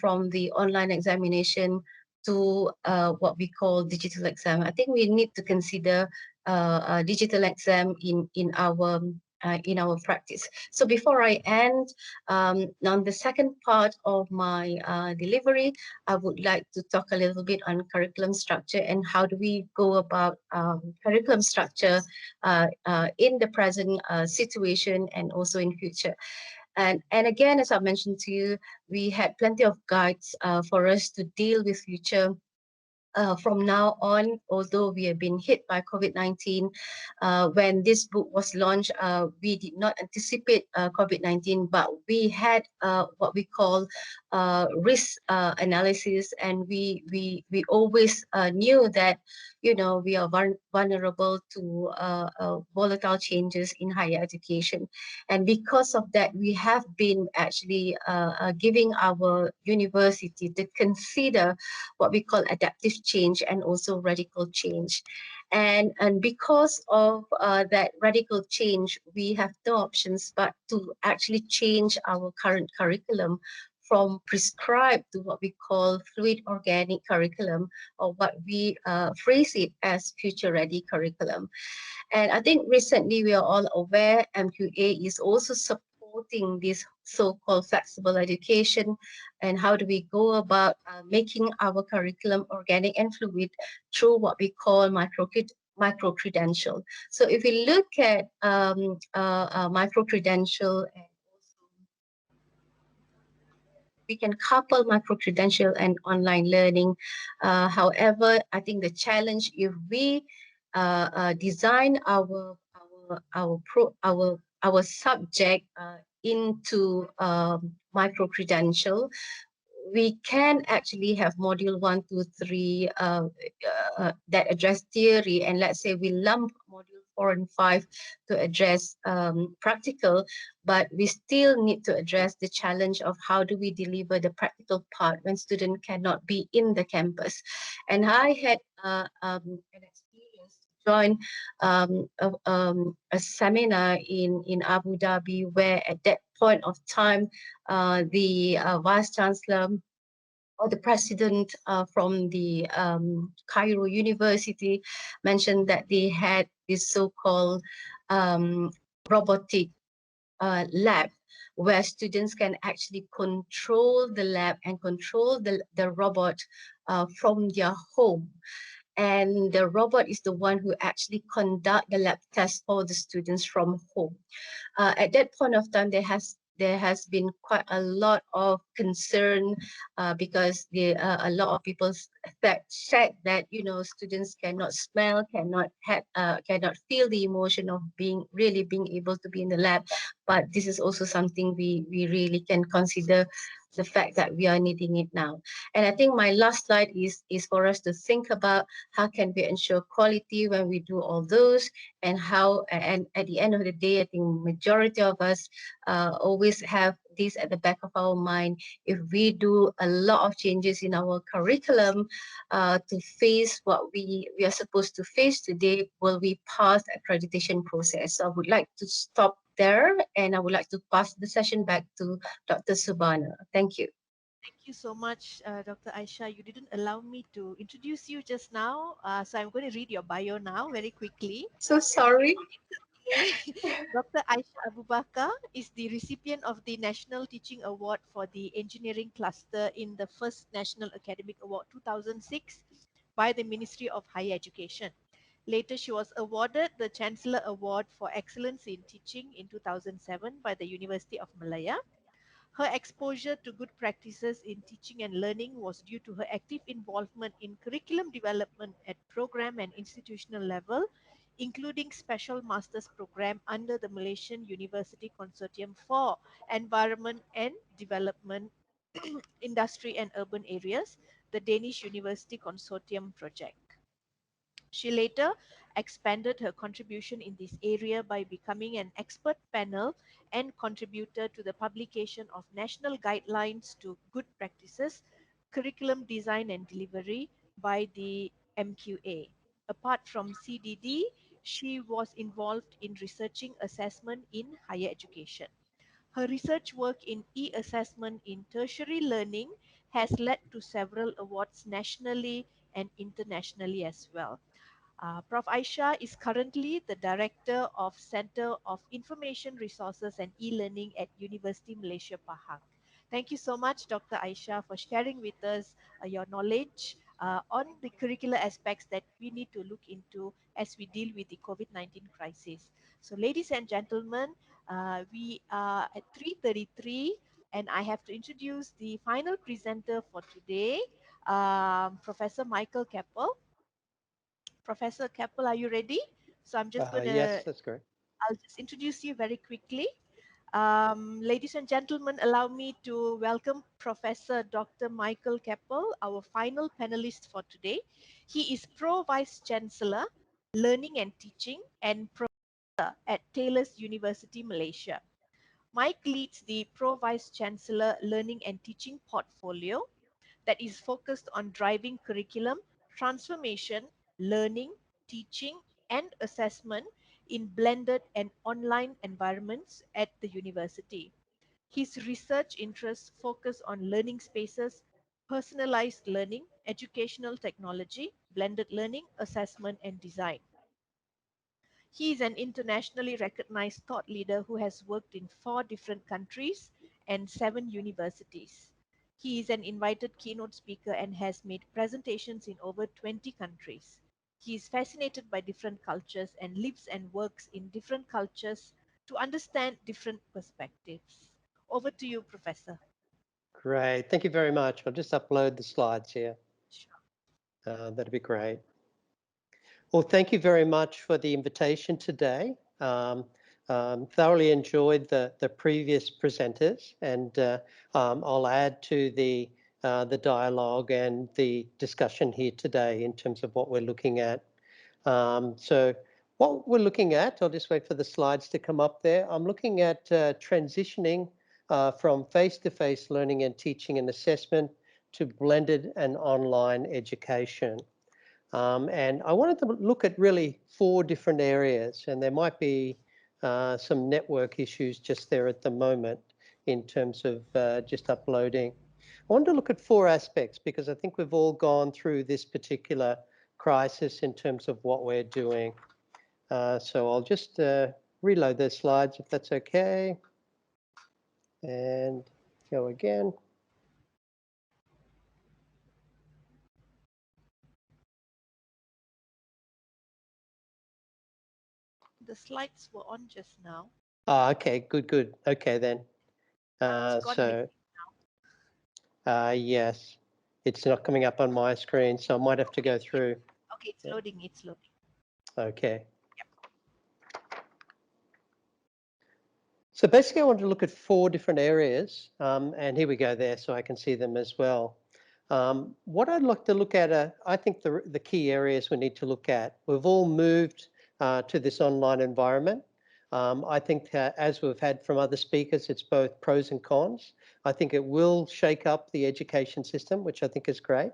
from the online examination to what we call digital exam. I think we need to consider digital exam in our practice. So before I end, on the second part of my delivery, I would like to talk a little bit on curriculum structure and how do we go about curriculum structure in the present situation and also in future. And again, as I mentioned to you, we had plenty of guides for us to deal with future from now on, although we have been hit by COVID-19, when this book was launched, we did not anticipate COVID-19, but we had what we call risk analysis, and we always knew that we are vulnerable to volatile changes in higher education, and because of that, we have been actually giving our university to consider what we call adaptive change and also radical change. And because of that radical change, we have no options but to actually change our current curriculum from prescribed to what we call fluid organic curriculum, or what we phrase it as future ready curriculum. And I think recently we are all aware MQA is also supporting this so-called flexible education, and how do we go about making our curriculum organic and fluid through what we call micro-credential. So if we look at micro-credential, and also we can couple micro-credential and online learning. However, I think the challenge, if we design our subject into micro-credential, we can actually have module 1, 2, 3 that address theory, and let's say we lump module 4 and 5 to address practical, but we still need to address the challenge of how do we deliver the practical part when student cannot be in the campus. And I had an experience to join a seminar in Abu Dhabi, where at that point of time, the vice chancellor or the president from the Cairo University mentioned that they had this so-called robotic lab, where students can actually control the lab and control the robot from their home. And the robot is the one who actually conduct the lab test for the students from home. At that point of time, there has been quite a lot of concern because a lot of people said that students cannot smell, cannot feel the emotion of being able to be in the lab. But this is also something we really can consider, the fact that we are needing it now. And I think my last slide is for us to think about how can we ensure quality when we do all those, and at the end of the day, I think majority of us always have this at the back of our mind. If we do a lot of changes in our curriculum to face what we are supposed to face today, will we pass the accreditation process? So I would like to stop there, and I would like to pass the session back to Dr. Subhana. Thank you. Thank you so much, Dr. Aisha. You didn't allow me to introduce you just now, so I'm going to read your bio now very quickly. So sorry. Okay. Dr. Aisha Abu Bakar is the recipient of the National Teaching Award for the Engineering Cluster in the first National Academic Award 2006 by the Ministry of Higher Education. Later, she was awarded the Chancellor Award for Excellence in Teaching in 2007 by the University of Malaya. Her exposure to good practices in teaching and learning was due to her active involvement in curriculum development at program and institutional level, including special master's program under the Malaysian University Consortium for Environment and Development, Industry and Urban Areas, the Danish University Consortium project. She later expanded her contribution in this area by becoming an expert panel and contributor to the publication of national guidelines to good practices, curriculum design and delivery by the MQA. Apart from CDD, she was involved in researching assessment in higher education. Her research work in e-assessment in tertiary learning has led to several awards nationally and internationally as well. Prof. Aisha is currently the Director of Center of Information Resources and E-Learning at University Malaysia Pahang. Thank you so much, Dr. Aisha, for sharing with us your knowledge on the curricular aspects that we need to look into as we deal with the COVID-19 crisis. So, ladies and gentlemen, we are at 3:33, and I have to introduce the final presenter for today, Professor Michael Keppel. Professor Keppel, are you ready? So I'm just going to, Yes, that's correct. I'll just introduce you very quickly. Ladies and gentlemen, allow me to welcome Professor Dr. Michael Keppel, our final panelist for today. He is Pro Vice Chancellor, Learning and Teaching, and Professor at Taylor's University, Malaysia. Mike leads the Pro Vice Chancellor Learning and Teaching portfolio that is focused on driving curriculum, transformation, learning, teaching, and assessment in blended and online environments at the university. His research interests focus on learning spaces, personalized learning, educational technology, blended learning, assessment, and design. He is an internationally recognized thought leader who has worked in 4 different countries and 7 universities. He is an invited keynote speaker and has made presentations in over 20 countries. He is fascinated by different cultures and lives and works in different cultures to understand different perspectives. Over to you, Professor. Great. Thank you very much. I'll just upload the slides here. Sure. That'd be great. Well, thank you very much for the invitation today. Thoroughly enjoyed the previous presenters, and I'll add to the dialogue and the discussion here today in terms of what we're looking at. So what we're looking at, I'll just wait for the slides to come up there. I'm looking at transitioning from face-to-face learning and teaching and assessment to blended and online education. And I wanted to look at really 4 different areas, and there might be some network issues just there at the moment in terms of just uploading. I wanted to look at 4 aspects because I think we've all gone through this particular crisis in terms of what we're doing. So I'll just reload those slides if that's okay, and go again. The slides were on just now. Okay, good. Okay then. So yes, it's not coming up on my screen, so I might have to go through. Okay, it's loading, it's loading. Okay. So basically I want to look at 4 different areas, and here we go there so I can see them as well. What I'd like to look at are, I think, the key areas we need to look at. We've all moved to this online environment. I think as we've had from other speakers, it's both pros and cons. I think it will shake up the education system, which I think is great.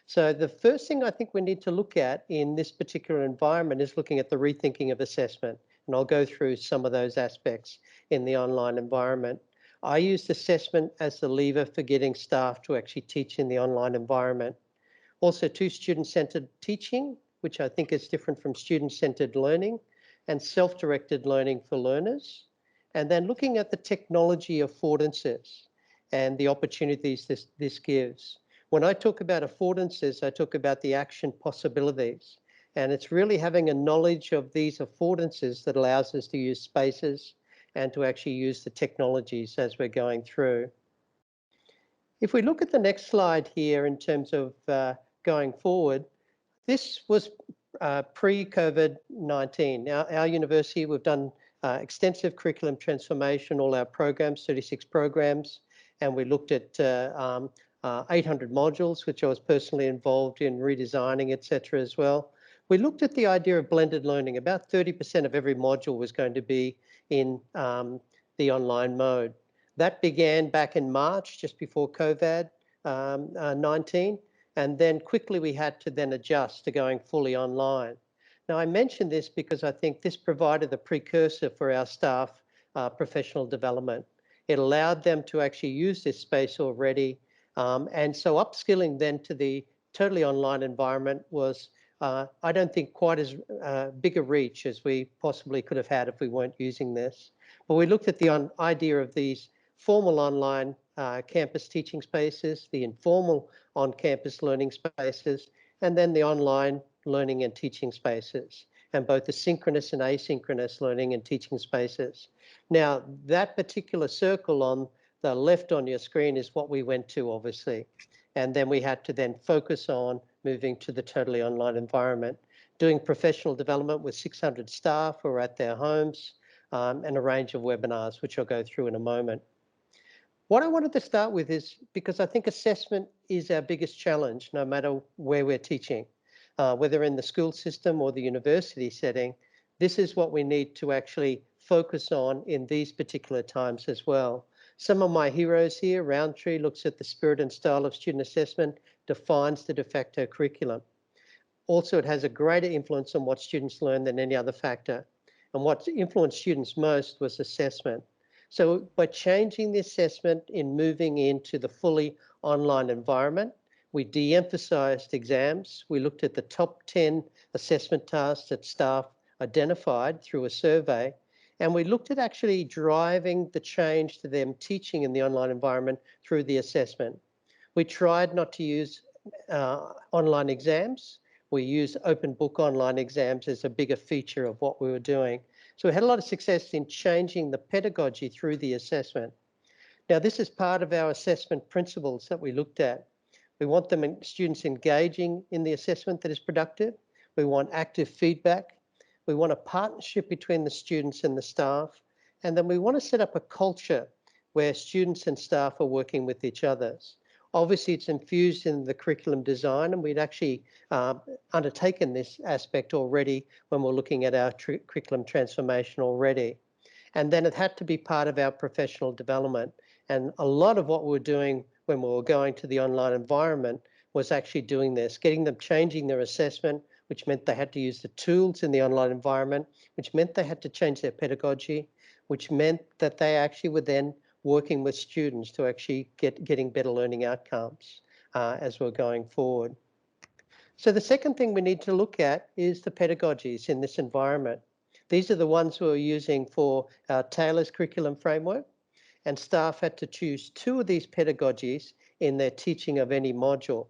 So the first thing I think we need to look at in this particular environment is looking at the rethinking of assessment. And I'll go through some of those aspects in the online environment. I used assessment as the lever for getting staff to actually teach in the online environment. Also, student-centered teaching, which I think is different from student-centered learning, and self-directed learning for learners. And then looking at the technology affordances and the opportunities this gives. When I talk about affordances, I talk about the action possibilities. And it's really having a knowledge of these affordances that allows us to use spaces and to actually use the technologies as we're going through. If we look at the next slide here in terms of going forward, this was pre-COVID-19. Our university, we've done extensive curriculum transformation, all our programs, 36 programs, and we looked at 800 modules, which I was personally involved in redesigning, etc. as well. We looked at the idea of blended learning. About 30% of every module was going to be in the online mode. That began back in March, just before COVID-19, and then quickly we had to then adjust to going fully online. Now, I mention this because I think this provided the precursor for our staff professional development. It allowed them to actually use this space already. And so upskilling then to the totally online environment was, I don't think, quite as big a reach as we possibly could have had if we weren't using this. But we looked at the idea of these formal online campus teaching spaces, the informal on-campus learning spaces, and then the online learning and teaching spaces, and both the synchronous and asynchronous learning and teaching spaces. Now, that particular circle on the left on your screen is what we went to, obviously. And then we had to then focus on moving to the totally online environment, doing professional development with 600 staff who are at their homes, and a range of webinars, which I'll go through in a moment. What I wanted to start with is, because I think assessment is our biggest challenge, no matter where we're teaching, whether in the school system or the university setting, this is what we need to actually focus on in these particular times as well. Some of my heroes here, Roundtree looks at the spirit and style of student assessment, defines the de facto curriculum. Also, it has a greater influence on what students learn than any other factor. And what influenced students most was assessment. So by changing the assessment in moving into the fully online environment, we de-emphasized exams. We looked at the top 10 assessment tasks that staff identified through a survey. And we looked at actually driving the change to them teaching in the online environment through the assessment. We tried not to use online exams. We used open book online exams as a bigger feature of what we were doing. So we had a lot of success in changing the pedagogy through the assessment. Now, this is part of our assessment principles that we looked at. We want students engaging in the assessment that is productive. We want active feedback. We want a partnership between the students and the staff. And then we want to set up a culture where students and staff are working with each other. Obviously, it's infused in the curriculum design, and we'd actually undertaken this aspect already when we're looking at our curriculum transformation already. And then it had to be part of our professional development. And a lot of what we were doing when we were going to the online environment was actually doing this, getting them changing their assessment, which meant they had to use the tools in the online environment, which meant they had to change their pedagogy, which meant that they actually were then working with students to actually getting better learning outcomes as we're going forward. So the second thing we need to look at is the pedagogies in this environment. These are the ones we're using for our Taylor's curriculum framework, and staff had to choose 2 of these pedagogies in their teaching of any module.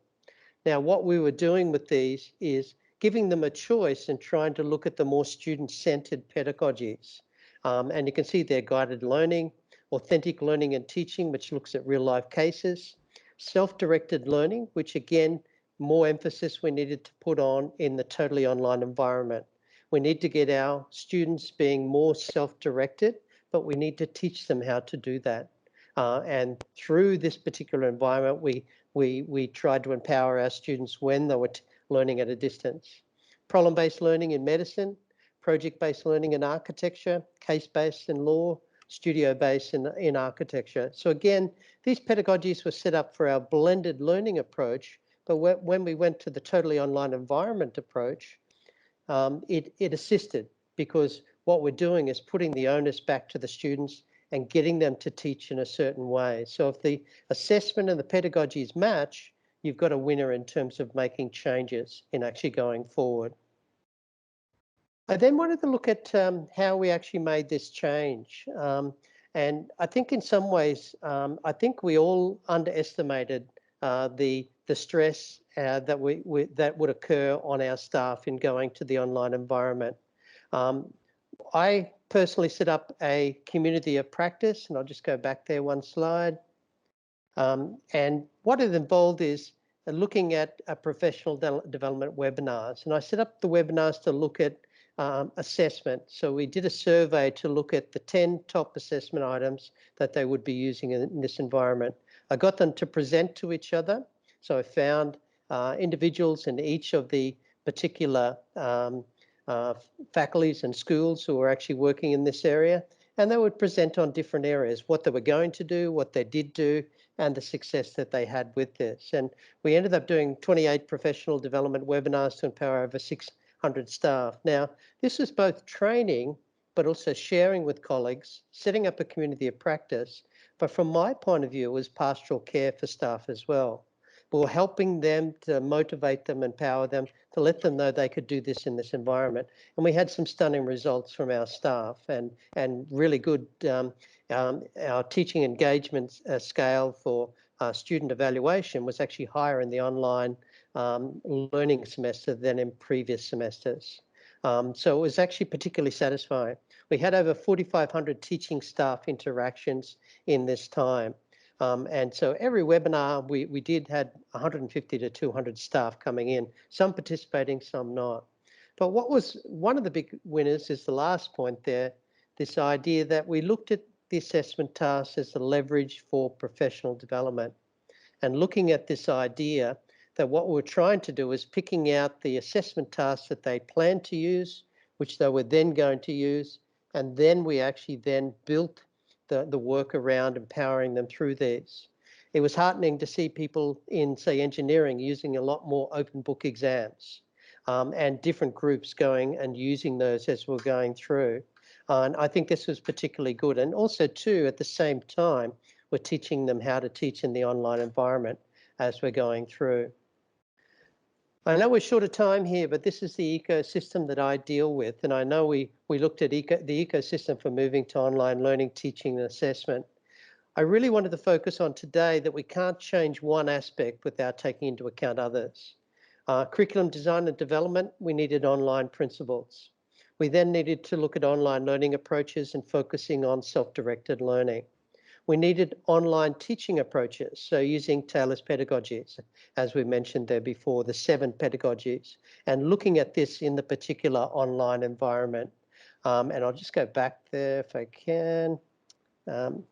Now, what we were doing with these is giving them a choice and trying to look at the more student-centered pedagogies. And you can see there guided learning, authentic learning and teaching, which looks at real-life cases, self-directed learning, which again, more emphasis we needed to put on in the totally online environment. We need to get our students being more self-directed, but we need to teach them how to do that. And through this particular environment, we tried to empower our students when they were learning at a distance. Problem-based learning in medicine, project-based learning in architecture, case-based in law, studio-based in architecture. So again, these pedagogies were set up for our blended learning approach, but when we went to the totally online environment approach, it assisted, because what we're doing is putting the onus back to the students and getting them to teach in a certain way. So if the assessment and the pedagogies match, you've got a winner in terms of making changes in actually going forward. I then wanted to look at how we actually made this change. And I think in some ways, I think we all underestimated the stress that that would occur on our staff in going to the online environment. I personally set up a community of practice, and I'll just go back there one slide. And what it involved is looking at professional development webinars. And I set up the webinars to look at assessment. So we did a survey to look at the 10 top assessment items that they would be using in this environment. I got them to present to each other. So I found individuals in each of the particular faculties and schools who were actually working in this area, and they would present on different areas, what they were going to do, what they did do, and the success that they had with this. And we ended up doing 28 professional development webinars to empower over 600 staff. Now, this is both training, but also sharing with colleagues, setting up a community of practice. But from my point of view, it was pastoral care for staff as well. We were helping them to motivate them, empower them, to let them know they could do this in this environment. And we had some stunning results from our staff and really good, our teaching engagement scale for student evaluation was actually higher in the online learning semester than in previous semesters. So it was actually particularly satisfying. We had over 4,500 teaching staff interactions in this time. And so every webinar we did had 150 to 200 staff coming in, some participating, some not. But what was one of the big winners is the last point there, this idea that we looked at the assessment tasks as a leverage for professional development. And looking at this idea that what we're trying to do is picking out the assessment tasks that they plan to use, which they were then going to use, and then we actually then built the work around empowering them through these. It was heartening to see people in, say, engineering using a lot more open book exams and different groups going and using those as we're going through. And I think this was particularly good. And also, too, at the same time, we're teaching them how to teach in the online environment as we're going through. I know we're short of time here, but this is the ecosystem that I deal with. And I know we looked at the ecosystem for moving to online learning, teaching, and assessment. I really wanted to focus on today that we can't change one aspect without taking into account others. Curriculum design and development, we needed online principles. We then needed to look at online learning approaches and focusing on self-directed learning. We needed online teaching approaches, so using Taylor's pedagogies, as we mentioned there before, the 7 pedagogies, and looking at this in the particular online environment. And I'll just go back there if I can. So,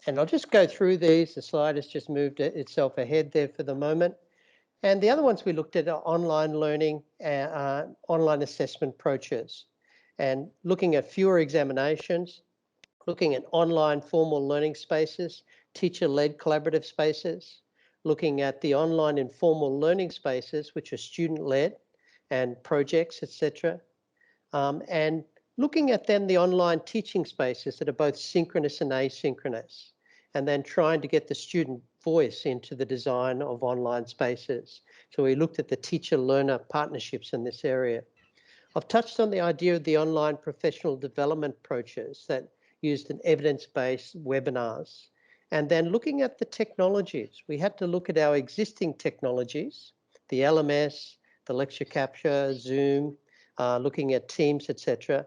and I'll just go through these. The slide has just moved itself ahead there for the moment. And the other ones we looked at are online learning, online assessment approaches, and looking at fewer examinations, looking at online formal learning spaces, teacher-led collaborative spaces, looking at the online informal learning spaces, which are student-led and projects, etc. And looking at then the online teaching spaces that are both synchronous and asynchronous, and then trying to get the student voice into the design of online spaces. So we looked at the teacher-learner partnerships in this area. I've touched on the idea of the online professional development approaches that used an evidence-based webinars. And then looking at the technologies, we had to look at our existing technologies, the LMS, the lecture capture, Zoom, looking at Teams, etc.,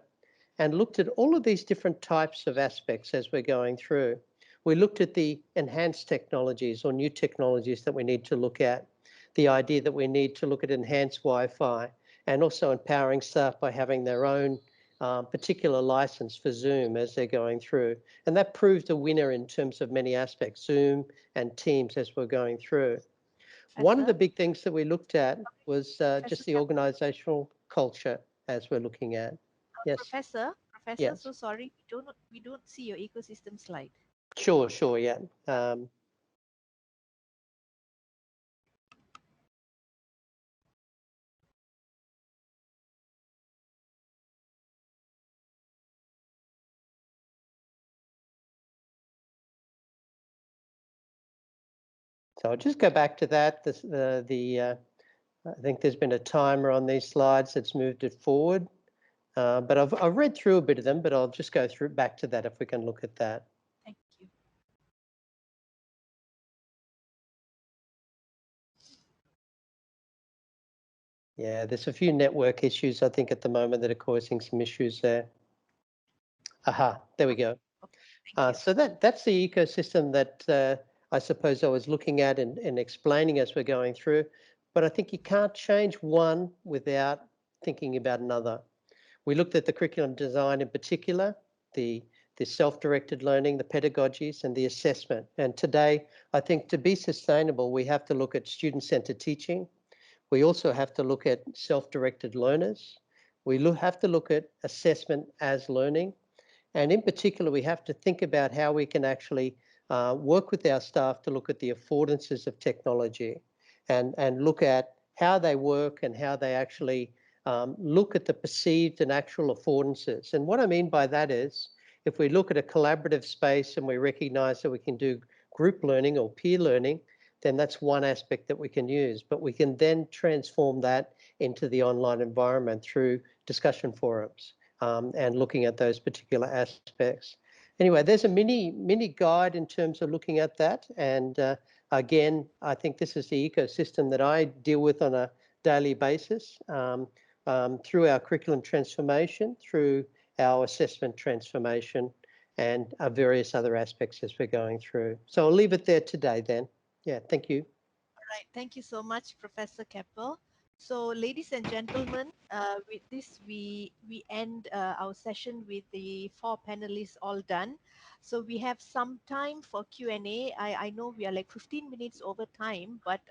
and looked at all of these different types of aspects as we're going through. We looked at the enhanced technologies or new technologies that we need to look at, the idea that we need to look at enhanced Wi-Fi, and also empowering staff by having their own particular license for Zoom as they're going through. And that proved a winner in terms of many aspects, Zoom and Teams as we're going through. One of the big things that we looked at was just the organizational culture as we're looking at. Yes. Professor, Yes. so sorry, we don't see your ecosystem slide. Sure, yeah. So I'll just go back to that. I think there's been a timer on these slides that's moved it forward. But I've read through a bit of them, but I'll just go through back to that if we can look at that. Thank you. Yeah, there's a few network issues, I think, at the moment that are causing some issues there. Aha, there we go. Okay, thank you. So that's the ecosystem that I suppose I was looking at and explaining as we're going through. But I think you can't change one without thinking about another. We looked at the curriculum design in particular, the self-directed learning, the pedagogies, and the assessment. And today, I think to be sustainable, we have to look at student-centered teaching. We also have to look at self-directed learners. We have to look at assessment as learning. And in particular, we have to think about how we can actually work with our staff to look at the affordances of technology and look at how they work and how they actually look at the perceived and actual affordances. And what I mean by that is, if we look at a collaborative space and we recognize that we can do group learning or peer learning, then that's one aspect that we can use. But we can then transform that into the online environment through discussion forums and looking at those particular aspects. Anyway, there's a mini guide in terms of looking at that. And again, I think this is the ecosystem that I deal with on a daily basis through our curriculum transformation, through our assessment transformation, and various other aspects as we're going through. So I'll leave it there today then. Yeah, thank you. All right, thank you so much, Professor Keppel. So, ladies and gentlemen, with this we end our session with the four panelists all done. So we have some time for Q&A. I know we are like 15 minutes over time, but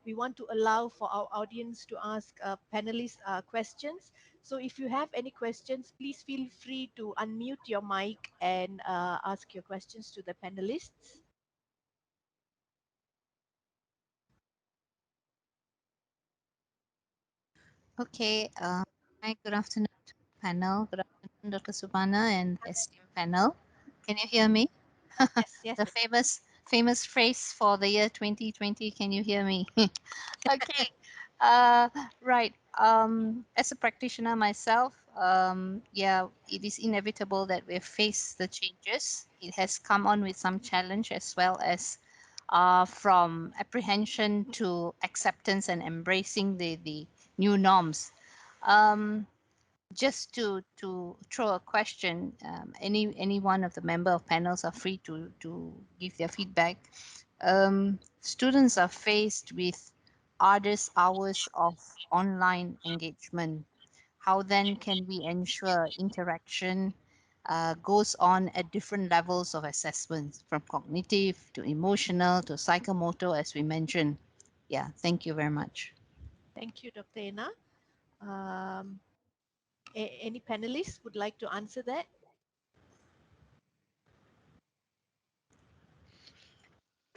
we want to allow for our audience to ask panelists questions. So if you have any questions, please feel free to unmute your mic and ask your questions to the panelists. Okay. Hi, good afternoon, panel. Good afternoon, Dr. Subhana and the esteemed panel. Can you hear me? Yes, yes. The famous phrase for the year 2020. Can you hear me? Okay. Uh, right. As a practitioner myself, yeah, it is inevitable that we face the changes. It has come on with some challenge as well as from apprehension to acceptance and embracing the new norms. Um, just to throw a question, any one of the member of panels are free to give their feedback. Students are faced with arduous hours of online engagement. How then can we ensure interaction goes on at different levels of assessments, from cognitive to emotional to psychomotor, as we mentioned? Yeah, thank you very much. Thank you, Dr. Ena. Um, any panelists would like to answer that?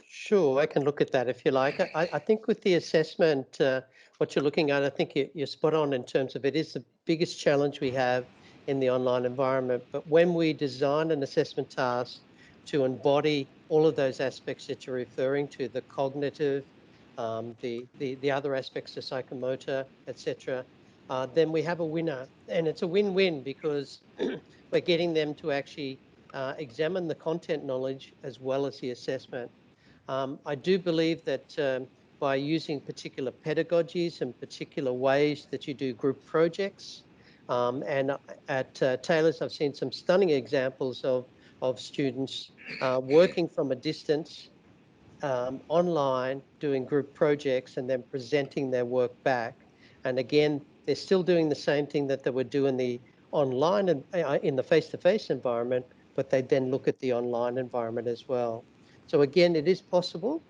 Sure, I can look at that if you like. I think with the assessment, what you're looking at, I think you're spot on in terms of it is the biggest challenge we have in the online environment. But when we design an assessment task to embody all of those aspects that you're referring to, the cognitive, the other aspects, the psychomotor, etc., then we have a winner. And it's a win-win because we're getting them to actually examine the content knowledge as well as the assessment. I do believe that by using particular pedagogies and particular ways that you do group projects, and at Taylor's, I've seen some stunning examples of students working from a distance online, doing group projects and then presenting their work back. And again, they're still doing the same thing that they would do in the online and in the face-to-face environment, but they then look at the online environment as well. So again, it is possible.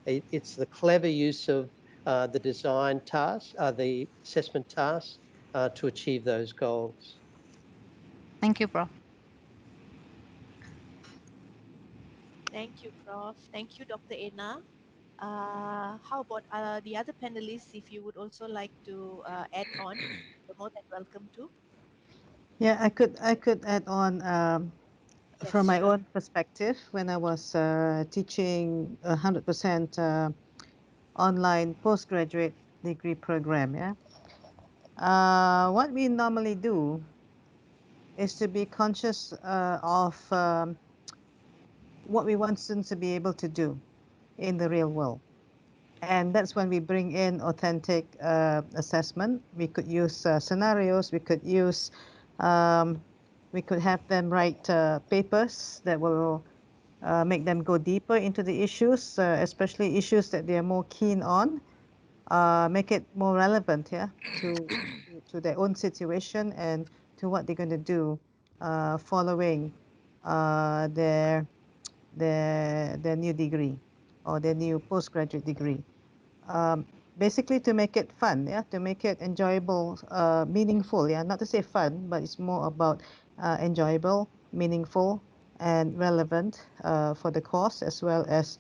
It's the clever use of the design tasks, the assessment tasks to achieve those goals. Thank you, Prof. Thank you, Prof. Thank you, Dr. Ena. How about the other panelists? If you would also like to add on, you're more than welcome to. Yeah, I could add on from Yes, my sure. own perspective when I was teaching 100% online postgraduate degree program. Yeah, what we normally do is to be conscious of what we want students to be able to do in the real world. And that's when we bring in authentic assessment. We could use scenarios. Um, we could have them write papers that will make them go deeper into the issues, especially issues that they are more keen on. Make it more relevant, yeah, to their own situation and to what they're going to do following their their new degree or their new postgraduate degree. um, Basically to make it fun, yeah, to make it enjoyable, meaningful, yeah, not to say fun, but it's more about enjoyable, meaningful, and relevant for the course as well as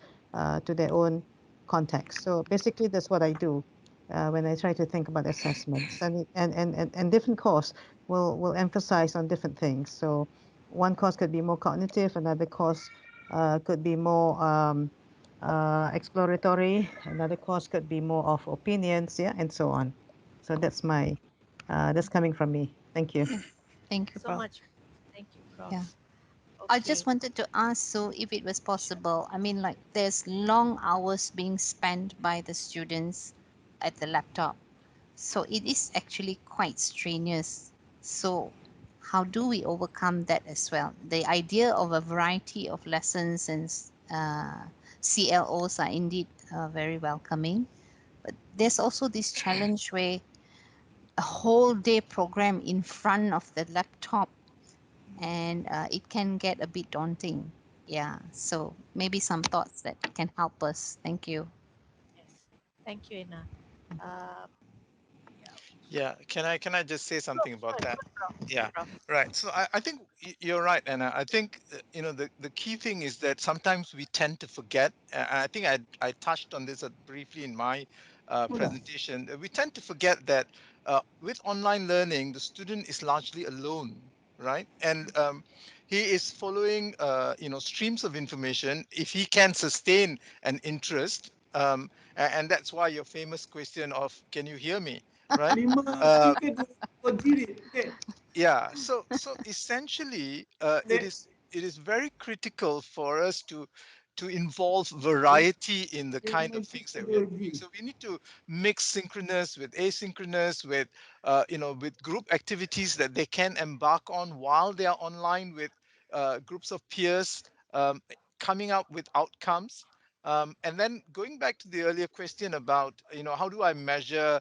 to their own context. So basically that's what I do when I try to think about assessments, and different course will emphasize on different things. So one course could be more cognitive, another course could be more exploratory. Another course could be more of opinions, yeah, and so on. So that's coming from me. Thank you. Thank you, So Prof. much. Thank you, Prof. Yeah. I just Okay. wanted to ask, so if it was Sure. possible, I mean, like, there's long hours being spent by the students at the laptop. So it is actually quite strenuous. So how do we overcome that as well? The idea of a variety of lessons and CLOs are indeed very welcoming. But there's also this challenge where a whole day program in front of the laptop, and it can get a bit daunting. Yeah, so maybe some thoughts that can help us. Thank you. Yes. Thank you, Ina. Uh, yeah. Yeah, can I just say Sure, something about sure, that? sure, Prof. Yeah, Prof. right. So I think you're right, and I think the key thing is that sometimes we tend to forget. I think I touched on this briefly in my presentation. We tend to forget that with online learning, the student is largely alone, right? And he is following streams of information if he can sustain an interest. And that's why your famous question of "Can you hear me?" Right? Uh, yeah, so essentially it is very critical for us to involve variety in the kind of things that we are doing. So we need to mix synchronous with asynchronous, with with group activities that they can embark on while they are online with groups of peers, coming up with outcomes. And then going back to the earlier question about, how do I measure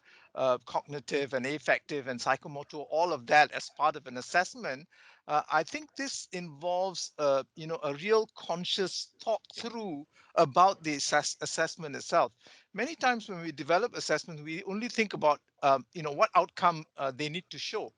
cognitive and affective and psychomotor, all of that as part of an assessment? I think this involves, a real conscious talk through about the assessment itself. Many times when we develop assessment, we only think about, what outcome they need to show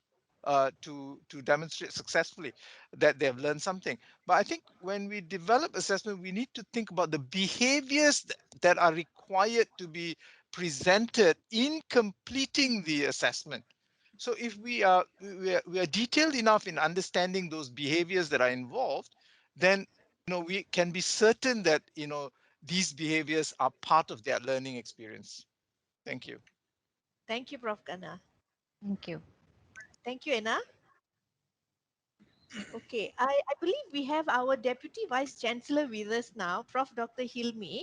to demonstrate successfully that they have learned something. But I think when we develop assessment, we need to think about the behaviors that are required to be presented in completing the assessment. So if we are detailed enough in understanding those behaviors that are involved, then we can be certain that these behaviors are part of their learning experience. Thank you. Thank you, Prof. Gana. Thank you. Thank you, Ina. Okay, I believe we have our Deputy Vice Chancellor with us now, Prof. Dr. Hilmi.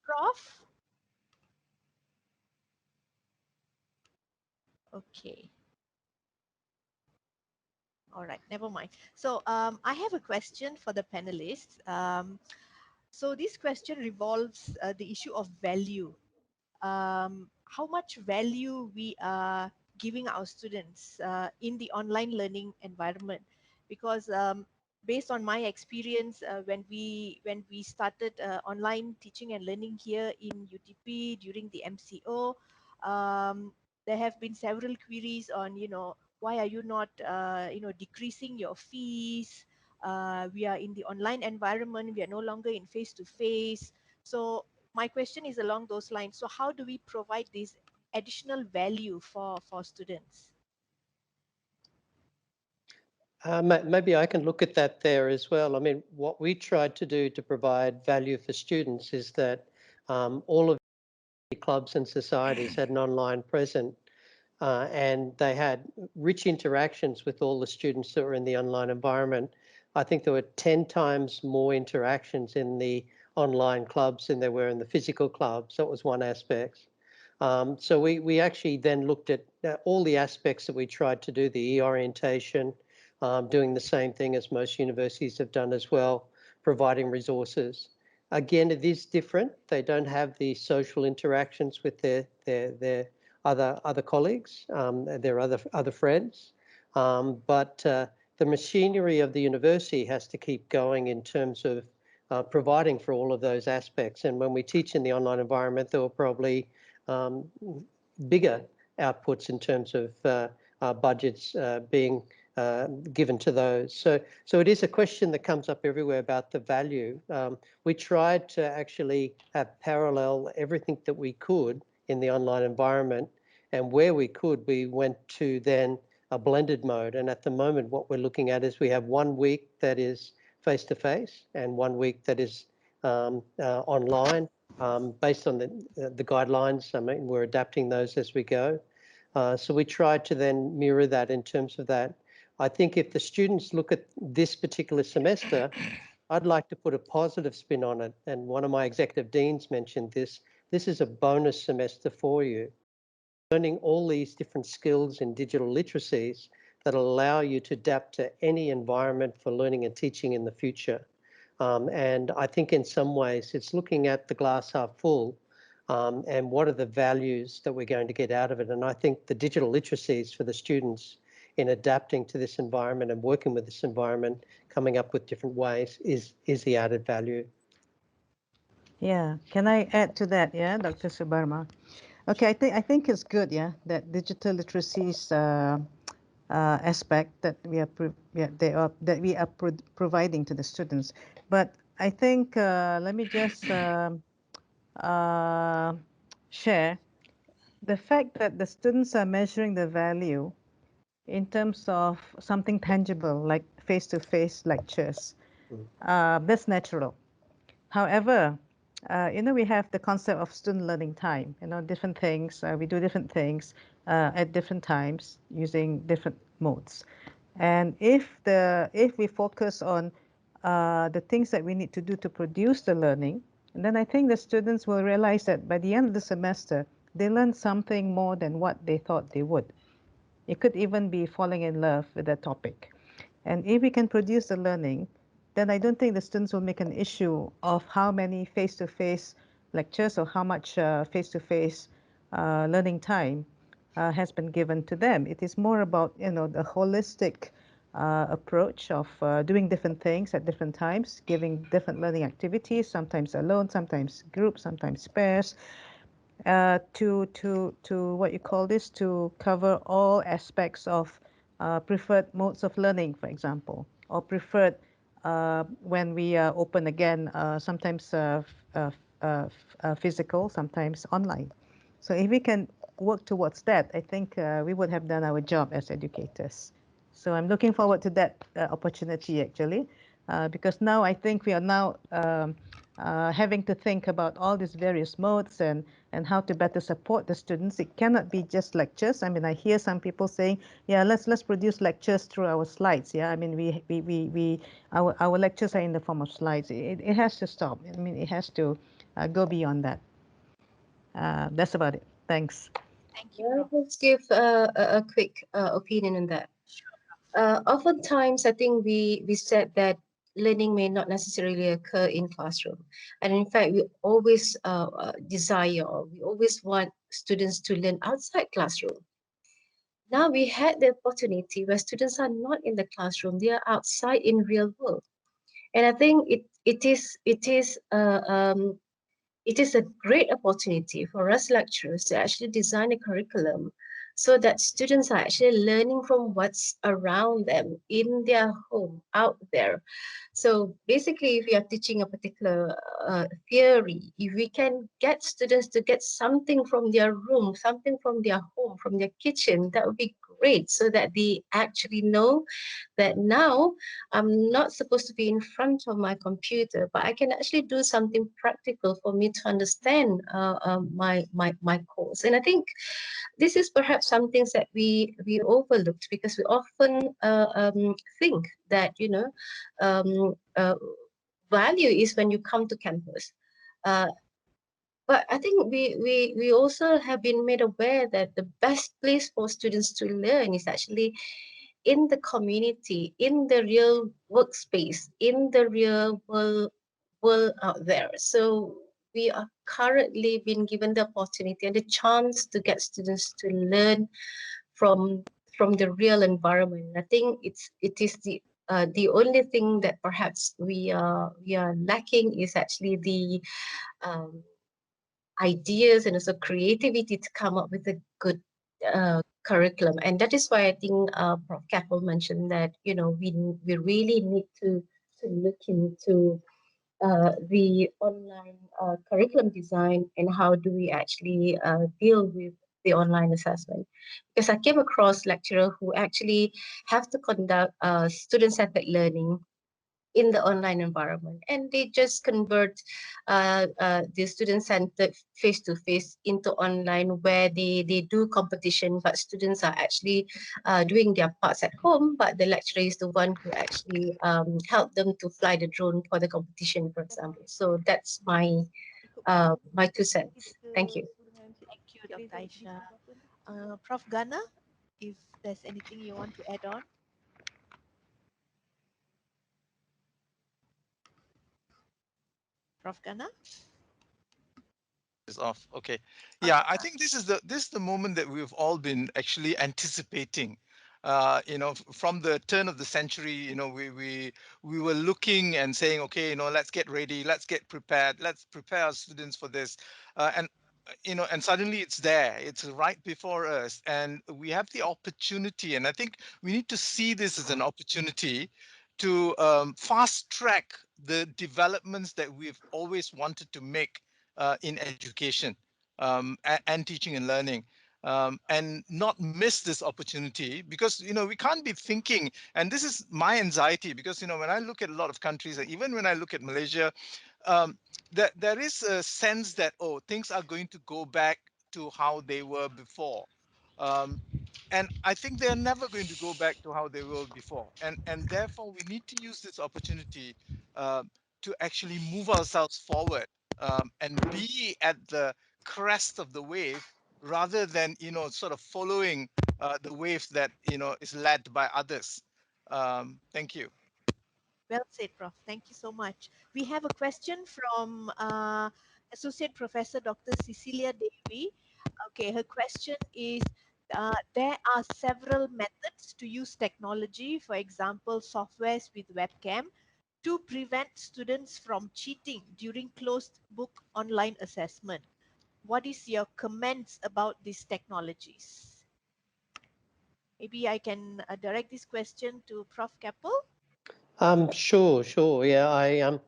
Prof. Okay, all right, never mind. So I have a question for the panelists. So this question revolves the issue of value. How much value we are giving our students in the online learning environment, because based on my experience, when we started online teaching and learning here in UTP during the MCO, there have been several queries on, why are you not decreasing your fees. We are in the online environment, we are no longer in face to face. So my question is along those lines. So how do we provide this additional value for students? Maybe I can look at that there as well. I mean, what we tried to do to provide value for students is that all of the clubs and societies had an online present, and they had rich interactions with all the students that were in the online environment. I think there were 10 times more interactions in the online clubs than there were in the physical clubs. That was one aspect. So we actually then looked at all the aspects that we tried to do, the e-orientation, doing the same thing as most universities have done as well, providing resources. Again, it is different. They don't have the social interactions with their other colleagues, their other friends. But the machinery of the university has to keep going in terms of providing for all of those aspects. And when we teach in the online environment, there will probably um, bigger outputs in terms of budgets being given to those. So it is a question that comes up everywhere about the value. We tried to actually have parallel everything that we could in the online environment, and where we could, we went to then a blended mode. And at the moment, what we're looking at is we have 1 week that is face-to-face and 1 week that is online, based on the guidelines. I mean, we're adapting those as we go. So we try to then mirror that in terms of that. I think if the students look at this particular semester, I'd like to put a positive spin on it. And one of my executive deans mentioned this. This is a bonus semester for you. Learning all these different skills in digital literacies that allow you to adapt to any environment for learning and teaching in the future. And I think in some ways it's looking at the glass half full, and what are the values that we're going to get out of it. And I think the digital literacies for the students in adapting to this environment and working with this environment, coming up with different ways is the added value. Yeah, can I add to that? Yeah, Dr. Subarma. Okay, I think it's good. Yeah, that digital literacies aspect that we are providing to the students. But I think let me just uh, share the fact that the students are measuring the value in terms of something tangible like face-to-face lectures. That's natural. However, we have the concept of student learning time. Different things. We do different things at different times using different modes. And if we focus on the things that we need to do to produce the learning, then I think the students will realize that by the end of the semester, they learned something more than what they thought they would. It could even be falling in love with that topic. And if we can produce the learning, then I don't think the students will make an issue of how many face-to-face lectures or how much face-to-face learning time has been given to them. It is more about, the holistic approach of doing different things at different times, giving different learning activities, sometimes alone, sometimes groups, sometimes pairs, to what you call this, to cover all aspects of preferred modes of learning, for example, or preferred when we open again, sometimes physical, sometimes online. So if we can work towards that, I think we would have done our job as educators. So I'm looking forward to that opportunity actually, because now I think we are now having to think about all these various modes and how to better support the students. It cannot be just lectures. I mean, I hear some people saying, yeah, let's produce lectures through our slides. Yeah, I mean, our lectures are in the form of slides. It has to stop. I mean, it has to go beyond that. That's about it. Thanks. Thank you, Well, Prof. let's give a quick opinion on that. Oftentimes, I think we said that learning may not necessarily occur in classroom, and in fact, we always desire, or we always want students to learn outside classroom. Now we had the opportunity where students are not in the classroom; they are outside in real world, and I think it is a great opportunity for us lecturers to actually design a curriculum so that students are actually learning from what's around them in their home, out there. So basically, if we are teaching a particular theory, if we can get students to get something from their room, something from their home, from their kitchen, that would be great so that they actually know that now I'm not supposed to be in front of my computer, but I can actually do something practical for me to understand my course. And I think this is perhaps some things that we overlooked because we often think that um, uh, value is when you come to campus. Uh, but I think we also have been made aware that the best place for students to learn is actually in the community, in the real workspace, in the real world out there. So we are currently being given the opportunity and the chance to get students to learn from from the real environment. I think it is the only thing that perhaps we are lacking is actually the um, ideas and also creativity to come up with a good curriculum. And that is why I think Prof. Keppel mentioned that we really need to look into the online curriculum design and how do we actually deal with the online assessment. Because I came across lecturer who actually have to conduct student-centered learning in the online environment, and they just convert the student-centered face-to-face into online, where they do competition, but students are actually doing their parts at home, but the lecturer is the one who actually helped them to fly the drone for the competition, for example. So that's my 2 cents. Thank you. Thank you, Dr. Aisha. Prof. Gana, if there's anything you want to add on. Prof. Gana? Is off. Okay. Okay. Yeah, I think this is the moment that we've all been actually anticipating. From the turn of the century, we were looking and saying, okay, let's get ready, let's get prepared, let's prepare our students for this, and suddenly it's there, it's right before us, and we have the opportunity. And I think we need to see this as an opportunity to fast track the developments that we've always wanted to make in education, and teaching and learning, and not miss this opportunity, because we can't be thinking. And this is my anxiety, because when I look at a lot of countries, and even when I look at Malaysia, um, there is a sense that, oh, things are going to go back to how they were before. um, and I think they're never going to go back to how they were before, and therefore we need to use this opportunity uh, to actually move ourselves forward, and be at the crest of the wave, rather than sort of following the wave that is led by others. Thank you. Well said, Prof. Thank you so much. We have a question from Associate Professor Dr. Cecilia Devi. Okay, her question is, there are several methods to use technology, for example, softwares with webcam, to prevent students from cheating during closed book online assessment. What is your comments about these technologies? Maybe I can direct this question to Prof. Keppel. Sure. Yeah,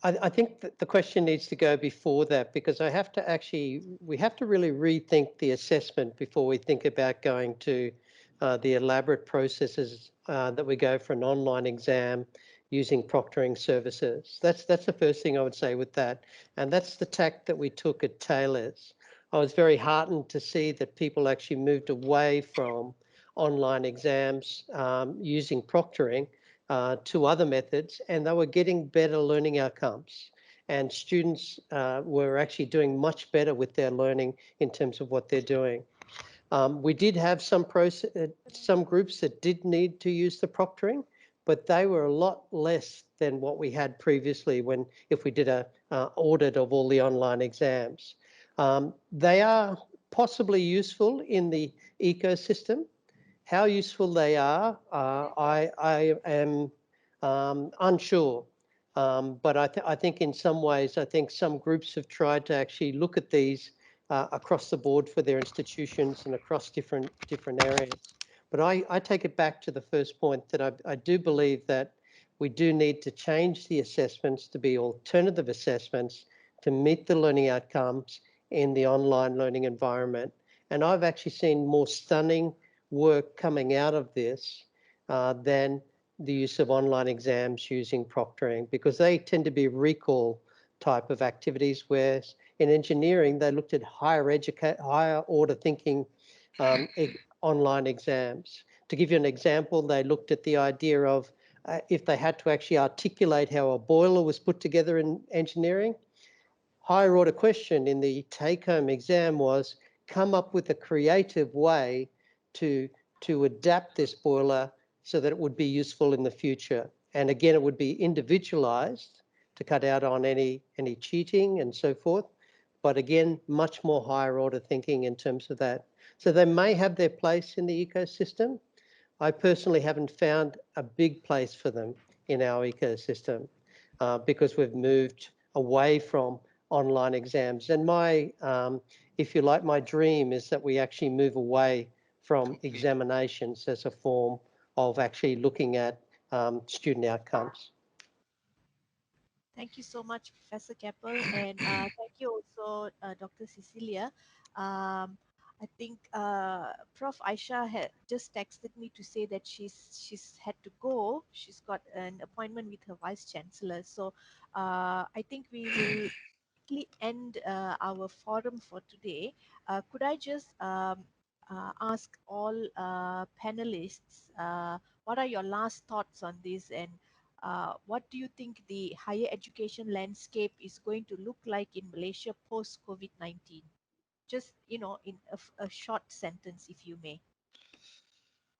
I think that the question needs to go before that, because we have to really rethink the assessment before we think about going to the elaborate processes that we go for an online exam using proctoring services. That's the first thing I would say with that. And that's the tack that we took at Taylor's. I was very heartened to see that people actually moved away from online exams using proctoring to other methods, and they were getting better learning outcomes. And students were actually doing much better with their learning in terms of what they're doing. We did have some groups that did need to use the proctoring, but they were a lot less than what we had previously if we did a audit of all the online exams. They are possibly useful in the ecosystem. How useful they are, I am unsure. But I think in some ways, I think some groups have tried to actually look at these across the board for their institutions and across different areas. But I take it back to the first point that I do believe that we do need to change the assessments to be alternative assessments to meet the learning outcomes in the online learning environment. And I've actually seen more stunning work coming out of this than the use of online exams using proctoring, because they tend to be recall type of activities, whereas in engineering, they looked at higher order thinking online exams. To give you an example, they looked at the idea of if they had to actually articulate how a boiler was put together in engineering, higher order question in the take-home exam was come up with a creative way to, to adapt this boiler so that it would be useful in the future. And again, it would be individualized to cut out on any cheating and so forth. But again, much more higher order thinking in terms of that. So they may have their place in the ecosystem. I personally haven't found a big place for them in our ecosystem because we've moved away from online exams. And my, if you like, my dream is that we actually move away from Completely. examinations as a form of actually looking at student outcomes. Thank you so much, Professor Keppel, and thank you also, Dr. Cecilia. I think Prof. Aisha had just texted me to say that she's had to go. She's got an appointment with her vice chancellor. So I think we will quickly end our forum for today. Could I just ask all panelists, what are your last thoughts on this, and what do you think the higher education landscape is going to look like in Malaysia post COVID-19? Just, in a short sentence, if you may.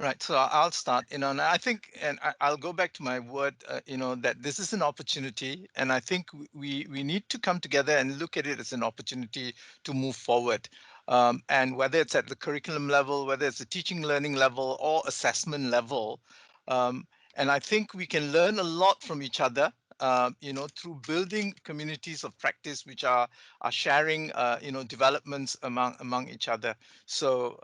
Right. So I'll start, and I think, and I'll go back to my word, that this is an opportunity. And I think we need to come together and look at it as an opportunity to move forward. And whether it's at the curriculum level, whether it's the teaching learning level or assessment level. Um, and I think we can learn a lot from each other, through building communities of practice, which are sharing, developments among each other. So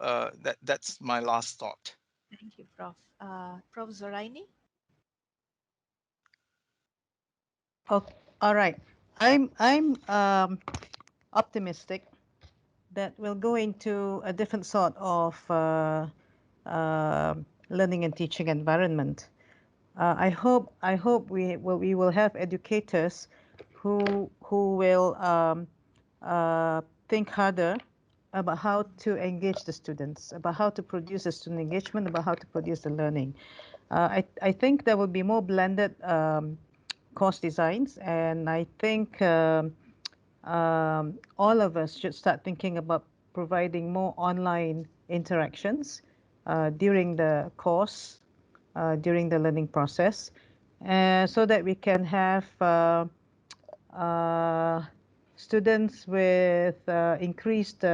that's my last thought. Thank you, Prof. Prof. Zoraini? Okay, all right. I'm optimistic that we'll go into a different sort of uh, learning and teaching environment. I hope we will have educators who will think harder about how to engage the students, about how to produce the student engagement, about how to produce the learning. I think there will be more blended course designs, and I think all of us should start thinking about providing more online interactions during the course, during the learning process, so that we can have uh, students with increased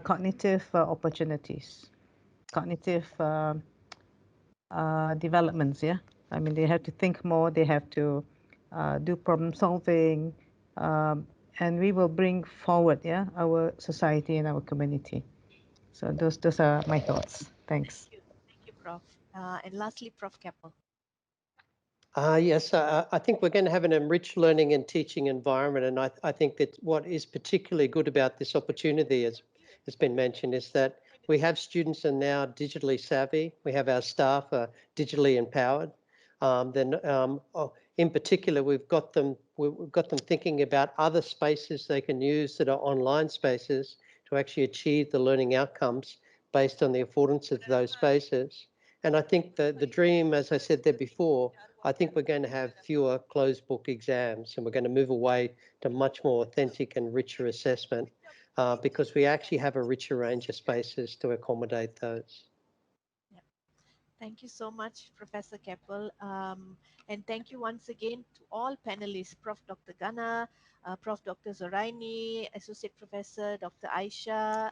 cognitive opportunities, cognitive developments. Yeah, I mean, they have to think more, they have to do problem solving, um, and we will bring forward, yeah, our society and our community. So those are my thoughts. Thanks. Thank you, Prof. And lastly, Prof. Keppel. Yes, I think we're going to have an enriched learning and teaching environment. And I think that what is particularly good about this opportunity, as has been mentioned, is that we have students are now digitally savvy. We have our staff are digitally empowered. In particular, we've got them thinking about other spaces they can use that are online spaces to actually achieve the learning outcomes based on the affordance of those spaces. And I think the dream, as I said there before, I think we're going to have fewer closed book exams, and we're going to move away to much more authentic and richer assessment because we actually have a richer range of spaces to accommodate those. Yeah. Thank you so much, Professor Keppel. And thank you once again to all panelists, Prof. Dr. Gana, Prof. Dr. Zoraini, Associate Professor Dr. Aisha,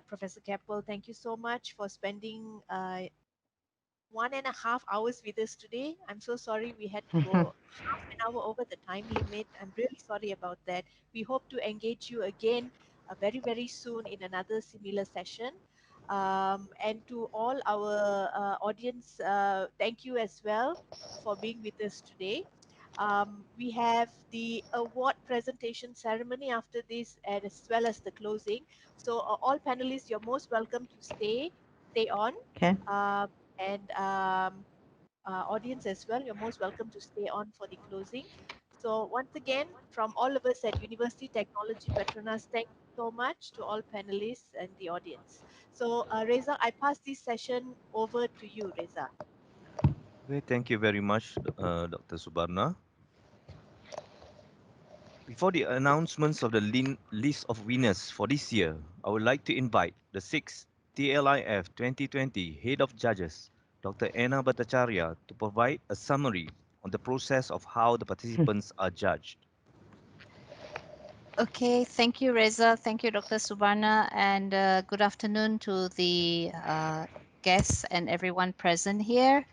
Professor Keppel. Thank you so much for spending 1.5 hours with us today. I'm so sorry we had to go half an hour over the time limit. I'm really sorry about that. We hope to engage you again very, very soon in another similar session. And to all our audience, thank you as well for being with us today. We have the award presentation ceremony after this, and as well as the closing. So all panelists, you're most welcome to stay on. Okay. Uh, and audience as well, you're most welcome to stay on for the closing. So once again, from all of us at University Technology Petronas, thank you so much to all panelists and the audience. So Reza, I pass this session over to you, Reza. Okay, thank you very much, Dr. Subarna. Before the announcements of the list of winners for this year, I would like to invite the sixth TLIF 2020 Head of Judges, Dr. Anna Bhattacharya, to provide a summary on the process of how the participants are judged. Okay, thank you, Reza. Thank you, Dr. Subarna, and good afternoon to the guests and everyone present here.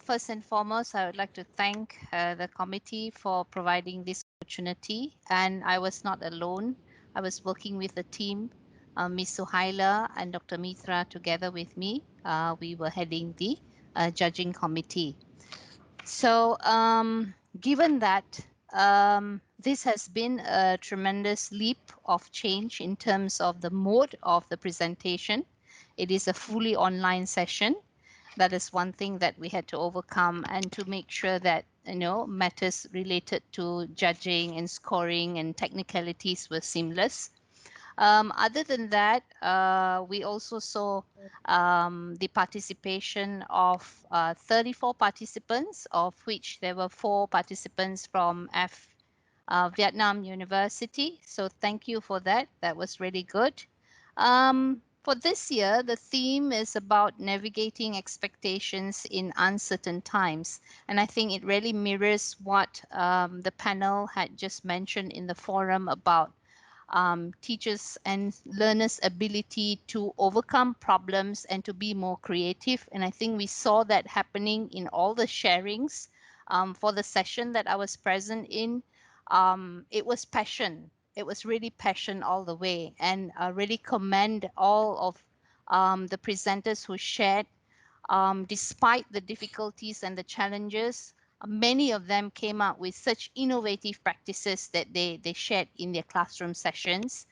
First and foremost, I would like to thank the committee for providing this opportunity. And I was not alone. I was working with a team, Ms. Suhaila and Dr. Mitra together with me. We were heading the judging committee. So, given that this has been a tremendous leap of change in terms of the mode of the presentation, it is a fully online session. That is one thing that we had to overcome, and to make sure that matters related to judging and scoring and technicalities were seamless. Other than that, we also saw the participation of 34 participants, of which there were 4 participants from Vietnam University. So thank you for that. That was really good. For this year, the theme is about navigating expectations in uncertain times. And I think it really mirrors what the panel had just mentioned in the forum about teachers and learners' ability to overcome problems and to be more creative. And I think we saw that happening in all the sharings. For the session that I was present in, it was passion. It was really passion all the way. And I really commend all of the presenters who shared. Despite the difficulties and the challenges, many of them came up with such innovative practices that they shared in their classroom sessions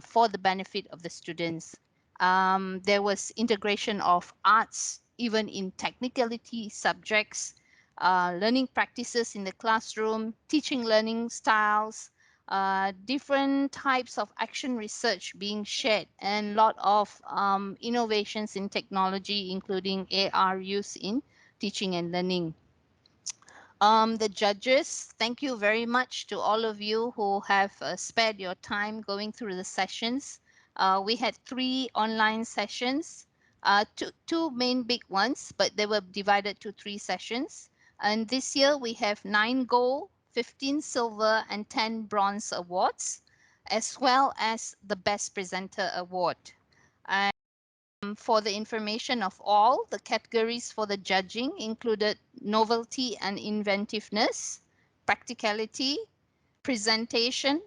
for the benefit of the students. There was integration of arts, even in technicality subjects, learning practices in the classroom, teaching learning styles, different types of action research being shared, and a lot of innovations in technology, including AR use in teaching and learning. The judges, thank you very much to all of you who have spared your time going through the sessions. We had 3 online sessions, two main big ones, but they were divided to 3 sessions. And this year we have 9 gold, 15 silver, and 10 bronze awards, as well as the Best Presenter Award. For the information of all, the categories for the judging included novelty and inventiveness, practicality, presentation,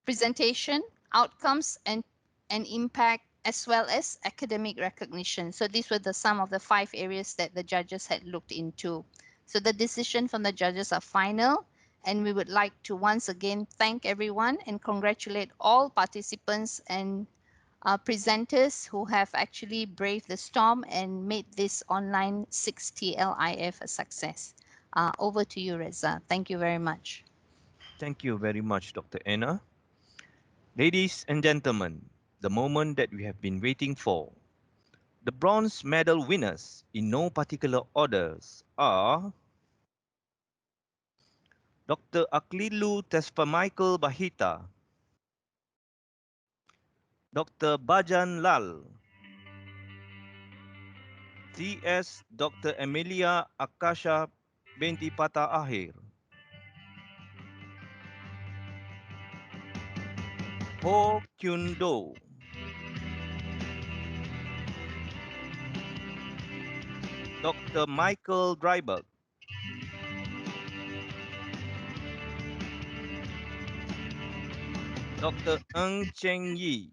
presentation, outcomes, and impact, as well as academic recognition. So these were some of the 5 areas that the judges had looked into. So the decision from the judges are final, and we would like to once again thank everyone and congratulate all participants and presenters who have actually braved the storm and made this online 6TLIF a success. Over to you, Reza. Thank you very much. Thank you very much, Dr. Anna. Ladies and gentlemen, the moment that we have been waiting for. The bronze medal winners, in no particular orders, are Dr. Aklilu Michael Bahita, Dr. Bajan Lal, CS Dr. Emilia Akasha binti Pata Ahir, Ho Kyun Do, Dr. Michael Dryberg, Dr. Ng Cheng Yi,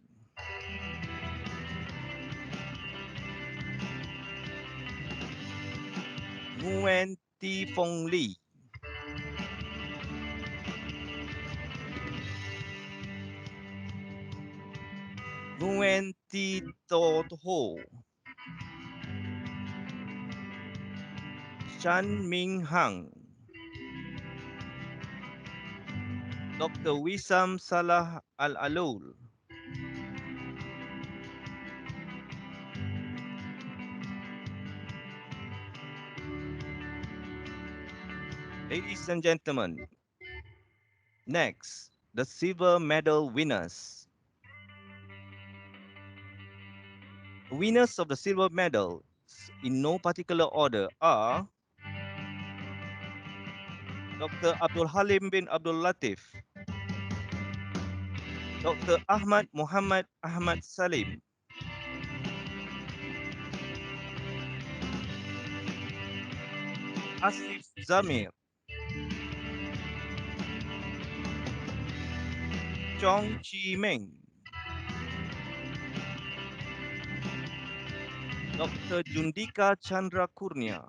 Nguyen Ti Fong Lee, Nguyen Ti To Ho, Chan Ming Hang, Dr. Wissam Salah Al Alul, Ladies and gentlemen, next, the silver medal winners. The winners of the silver medal, in no particular order, are Dr. Abdul Halim bin Abdul Latif, Dr. Ahmad Muhammad Ahmad Salim, Asif Zamir, Chong Chi Meng, Dr. Jundika Chandra Kurnia,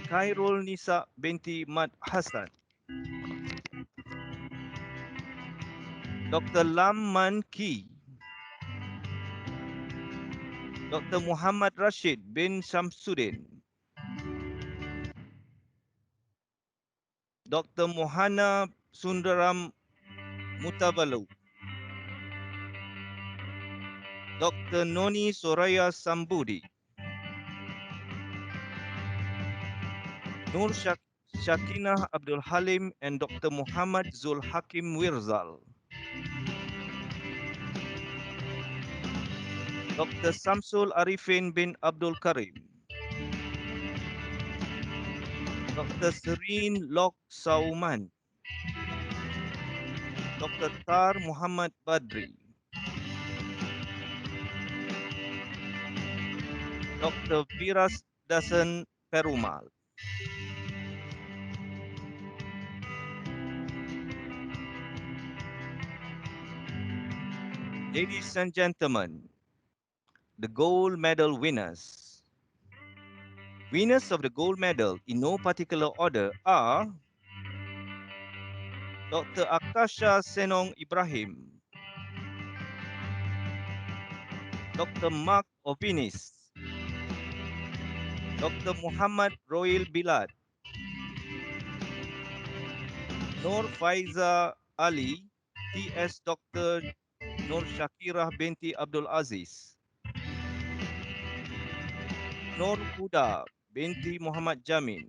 Khairul Nisa binti Mad Hassan, Dr. Lam Man Ki, Dr. Muhammad Rashid bin Shamsuddin, Dr. Mohana Sundaram Mutavalu, Dr. Noni Soraya Sambudi, Nur Shakinah Abdul Halim and Dr. Muhammad Zul Hakim Wirzal, Dr. Samsul Arifin bin Abdul Karim, Dr. Serene Lok Sauman, Dr. Tar Muhammad Badri, Dr. Viras Dasan Perumal. Ladies and gentlemen, the gold medal winners. Winners of the gold medal in no particular order are Dr. Akasha Senong Ibrahim, Dr. Mark Ovinis, Dr. Muhammad Royal Bilad, Nur Faiza Ali, TS Dr. Nur Shakirah binti Abdul Aziz, Nur Huda binti Muhammad Jamin,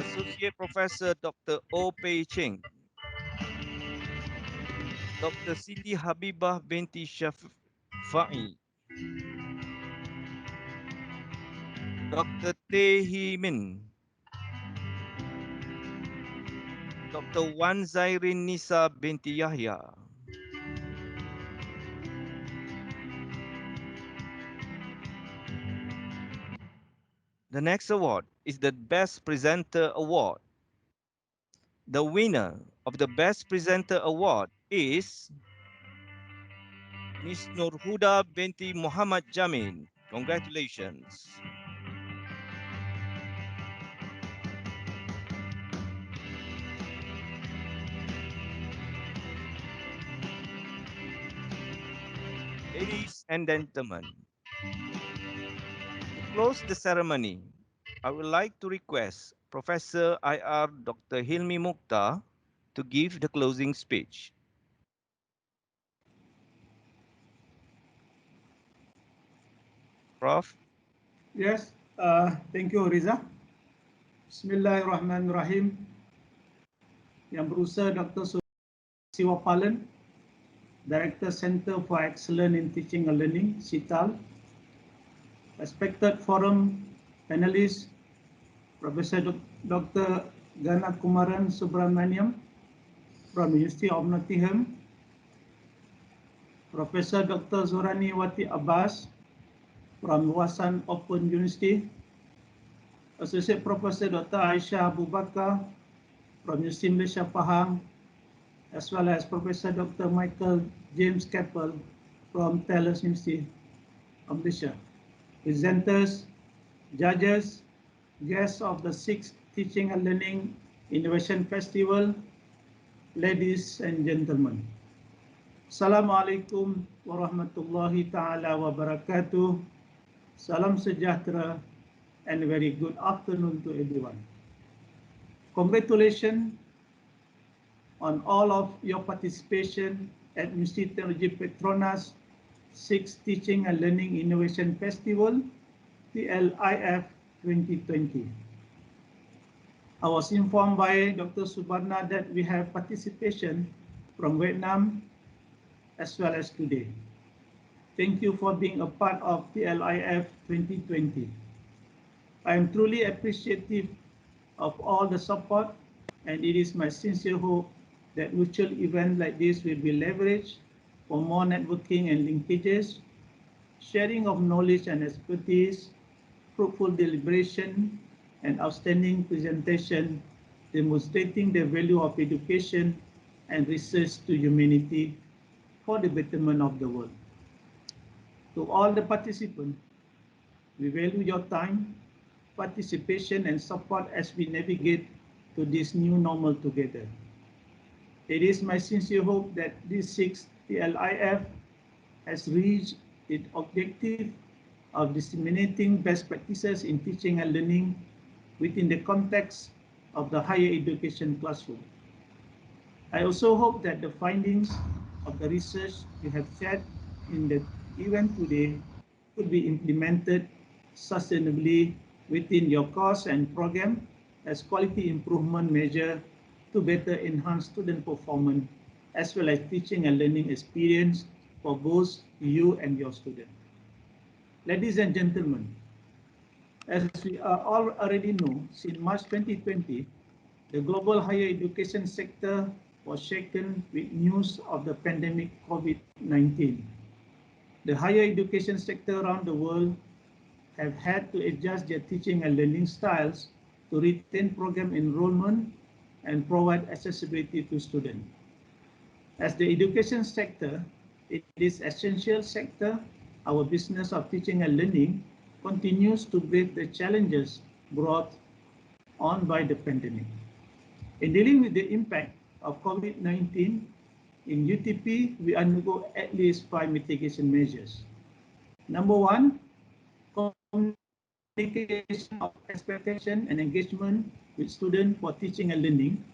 Associate Professor Dr. O Pei Cheng, Dr. Cindy Habibah binti Shafi'i, Dr. Teh Hee Min, Dr. Wan Zairin Nisa binti Yahya. The next award is the Best Presenter Award. The winner of the Best Presenter Award is Miss Nurhuda binti Muhammad Jamin. Congratulations. Ladies and gentlemen, to close the ceremony, I would like to request Professor IR Dr. Hilmi Mukhtar to give the closing speech. Prof. Yes, thank you, Riza. Bismillahirrahmanirrahim. Yang berusaha Dr. Siwapalan, Director Center for Excellence in Teaching and Learning, CITAL. Respected forum panelists, Professor Dr. Gana Kumaran Subramaniam from University of Nottingham, Professor Dr. Zorani Wati Abbas from Wasan Open University, Associate Professor Dr. Aisyah Abu Bakar from University Malaysia Pahang, as well as Professor Dr. Michael James Keppel from TLIF University of Malaysia. Presenters, judges, guests of the 6th Teaching and Learning Innovation Festival, ladies and gentlemen. Assalamualaikum warahmatullahi ta'ala wabarakatuh. Salam sejahtera and very good afternoon to everyone. Congratulations on all of your participation at University Technology Petronas 6th Teaching and Learning Innovation Festival, TLIF 2020. I was informed by Dr. Subarna that we have participation from Vietnam as well as today. Thank you for being a part of TLIF 2020. I am truly appreciative of all the support, and it is my sincere hope that virtual events like this will be leveraged for more networking and linkages, sharing of knowledge and expertise, fruitful deliberation, and outstanding presentation demonstrating the value of education and research to humanity for the betterment of the world. To all the participants, we value your time, participation, and support as we navigate to this new normal together. It is my sincere hope that this 6th TLIF has reached its objective of disseminating best practices in teaching and learning within the context of the higher education classroom. I also hope that the findings of the research we have shared in the event today could be implemented sustainably within your course and program as quality improvement measure to better enhance student performance as well as teaching and learning experience for both you and your student. Ladies and gentlemen, as we all already know, since March 2020, the global higher education sector was shaken with news of the pandemic COVID-19. The higher education sector around the world have had to adjust their teaching and learning styles to retain program enrollment and provide accessibility to students. As the education sector, it is essential sector, our business of teaching and learning continues to brave the challenges brought on by the pandemic. In dealing with the impact of COVID-19, in UTP, we undergo at least 5 mitigation measures. Number one, communication of expectation and engagement with students for teaching and learning,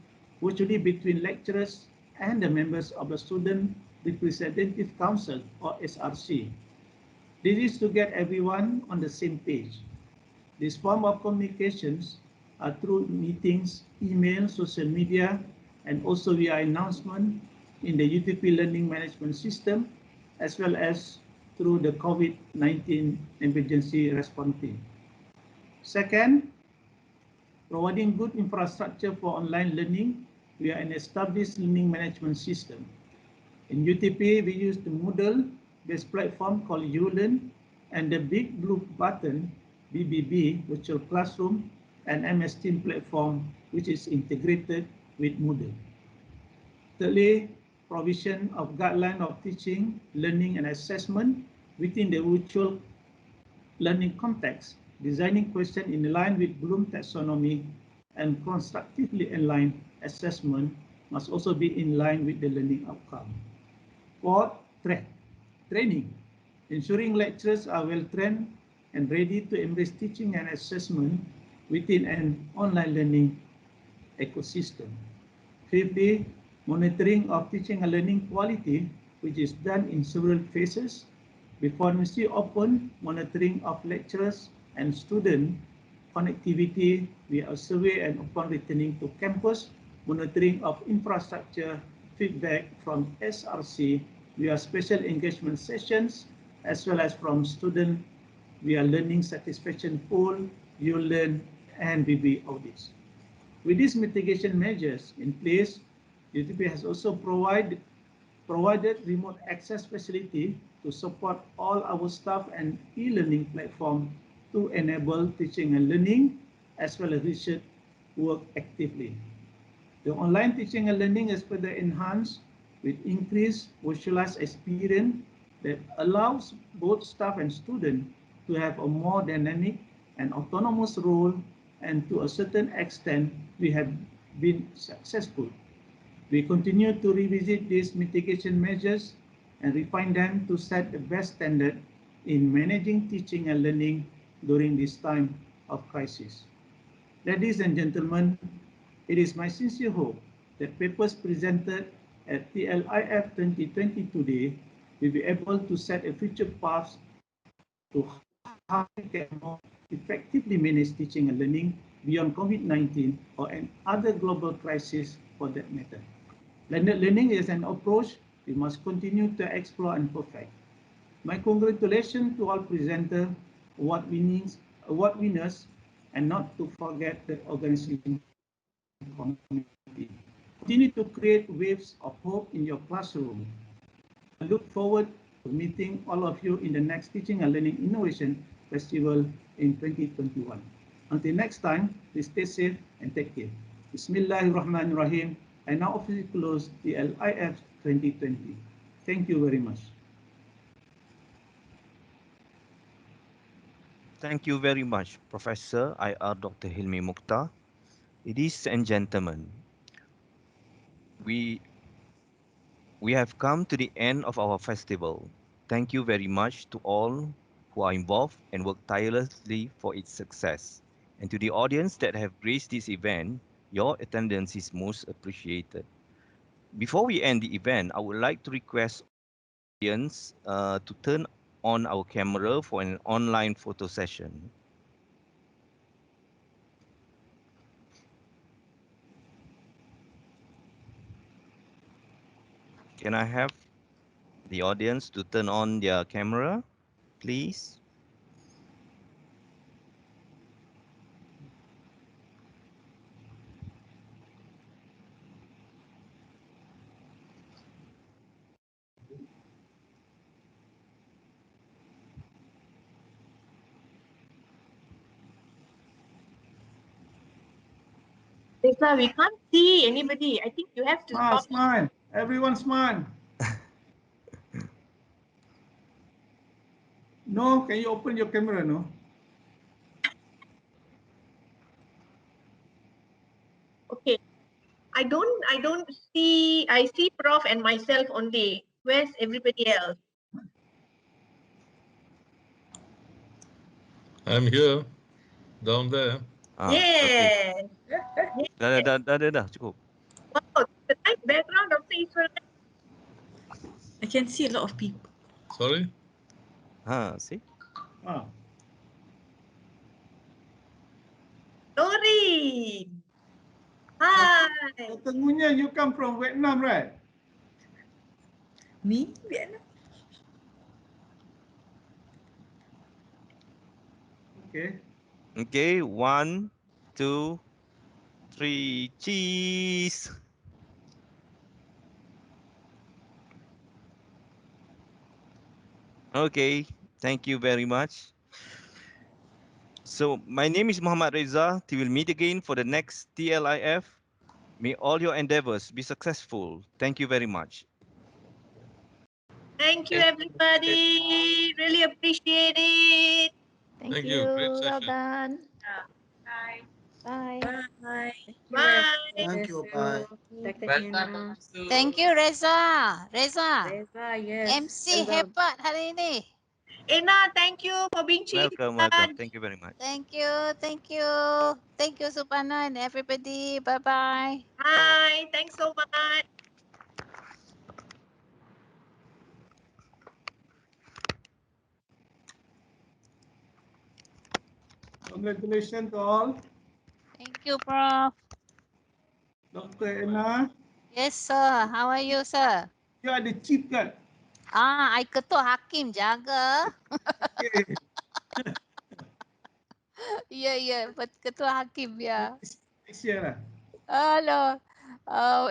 virtually between lecturers and the members of the Student Representative Council or SRC. This is to get everyone on the same page. This form of communications are through meetings, email, social media, and also via announcement in the UTP Learning Management System, as well as through the COVID-19 emergency response team. Second, providing good infrastructure for online learning via an established learning management system. In UTP, we use the Moodle-based platform called ULearn and the Big Blue Button BBB Virtual Classroom and MS Team platform, which is integrated with Moodle. Thirdly, provision of guideline of teaching, learning, and assessment within the virtual learning context, designing questions in line with Bloom taxonomy and constructively aligned assessment must also be in line with the learning outcome. Fourth, training, ensuring lecturers are well trained and ready to embrace teaching and assessment within an online learning ecosystem. Fifthly, monitoring of teaching and learning quality, which is done in several phases. Before university open, monitoring of lecturers and student connectivity via a survey, and upon returning to campus, monitoring of infrastructure feedback from SRC via special engagement sessions, as well as from student via learning satisfaction poll, ULearn, and BB audits. With these mitigation measures in place, UTP has also provided remote access facility to support all our staff and e-learning platform to enable teaching and learning as well as research work actively. The online teaching and learning is further enhanced with increased virtualized experience that allows both staff and students to have a more dynamic and autonomous role, and to a certain extent, we have been successful. We continue to revisit these mitigation measures and refine them to set the best standard in managing teaching and learning during this time of crisis. Ladies and gentlemen, it is my sincere hope that papers presented at TLIF 2020 today we'll be able to set a future path to how we can more effectively manage teaching and learning beyond COVID-19 or any other global crisis for that matter. Blended learning is an approach we must continue to explore and perfect. My congratulations to all presenters, award winners, and not to forget the organizing community. Continue to create waves of hope in your classroom. I look forward to meeting all of you in the next Teaching and Learning Innovation Festival in 2021. Until next time, please stay safe and take care. Bismillahirrahmanirrahim. I now officially close the TLIF 2020. Thank you very much. Thank you very much, Professor IR Dr. Hilmi Mukhtar. Ladies and gentlemen, we have come to the end of our festival. Thank you very much to all who are involved and work tirelessly for its success. And to the audience that have graced this event, your attendance is most appreciated. Before we end the event, I would like to request audience to turn on our camera for an online photo session. Can I have the audience to turn on their camera, please? Lisa, we can't see anybody. I think you have to Smile, stop. smile. Everyone smile. No, can you open your camera, no? Okay. I don't see. I see Prof and myself only. Where's everybody else? I'm here, down there. Okay. Yes. Dah, cukup. Wow, the nice background, Dr. Iswaran. I can see a lot of people. Sorry? See? Ah. Doreen. Hi. Dr. Nguyen, you come from Vietnam, right? Me? Vietnam. Okay. Okay, 1, 2, 3, cheese. Okay, thank you very much. So my name is Muhammad Reza. We will meet again for the next TLIF. May all your endeavors be successful. Thank you very much. Thank you, everybody. Really appreciate it. Thank you. Great Well session. done. Bye. Bye. Bye. Bye. Thank you. Bye. Dr. Well done, Hannah. Thank you, Reza. Reza, yes. MC Well done. hebat hari ini. Ena, thank you for being chief. Welcome. Thank you very much. Thank you. Thank you, Supana and everybody. Bye-bye. Bye. Thanks so much. Congratulations to all. Thank you, Prof. Dr. Ena, Yes, sir. How are you, sir? you are the chief kan? I ketua hakim jaga. Okay. Yeah, but ketua hakim, yeah. Next year lah. Hello.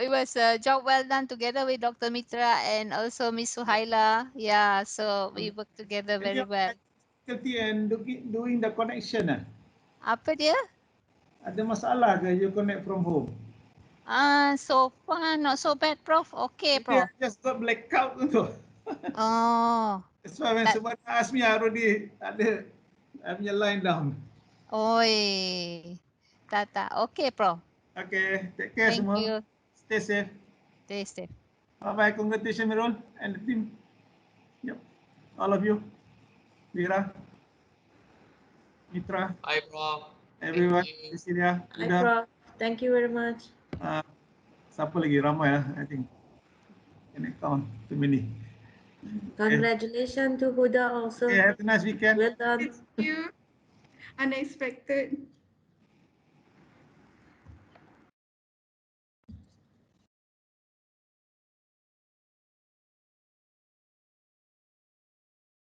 It was a job well done together with Dr. Mitra and also Miss Suhaila. Yeah, so we work together very well. Difficulty and doing the connection ah. Apa dia? Ada masalah ke you connect from home? So far not so bad, Prof. Okay, Maybe I Prof. just got blackout tu. Oh. That's why when someone asked me, I already ada I punya line down. Oi. Tak. Okay, Prof. Okay, take care Thank semua. you. Stay safe. Stay safe. Bye-bye. Congratulations, Mirul and the team. Yep. All of you. Vira, Mitra, Hi, Prof. everyone. Thank you. Cecilia, Hi, Ida. Prof. Thank you very much. Siapa lagi? Ramai lah, I think. Can I count? Too many. Congratulations to Huda also. Okay, have a nice weekend. Well done. Thank you. Unexpected.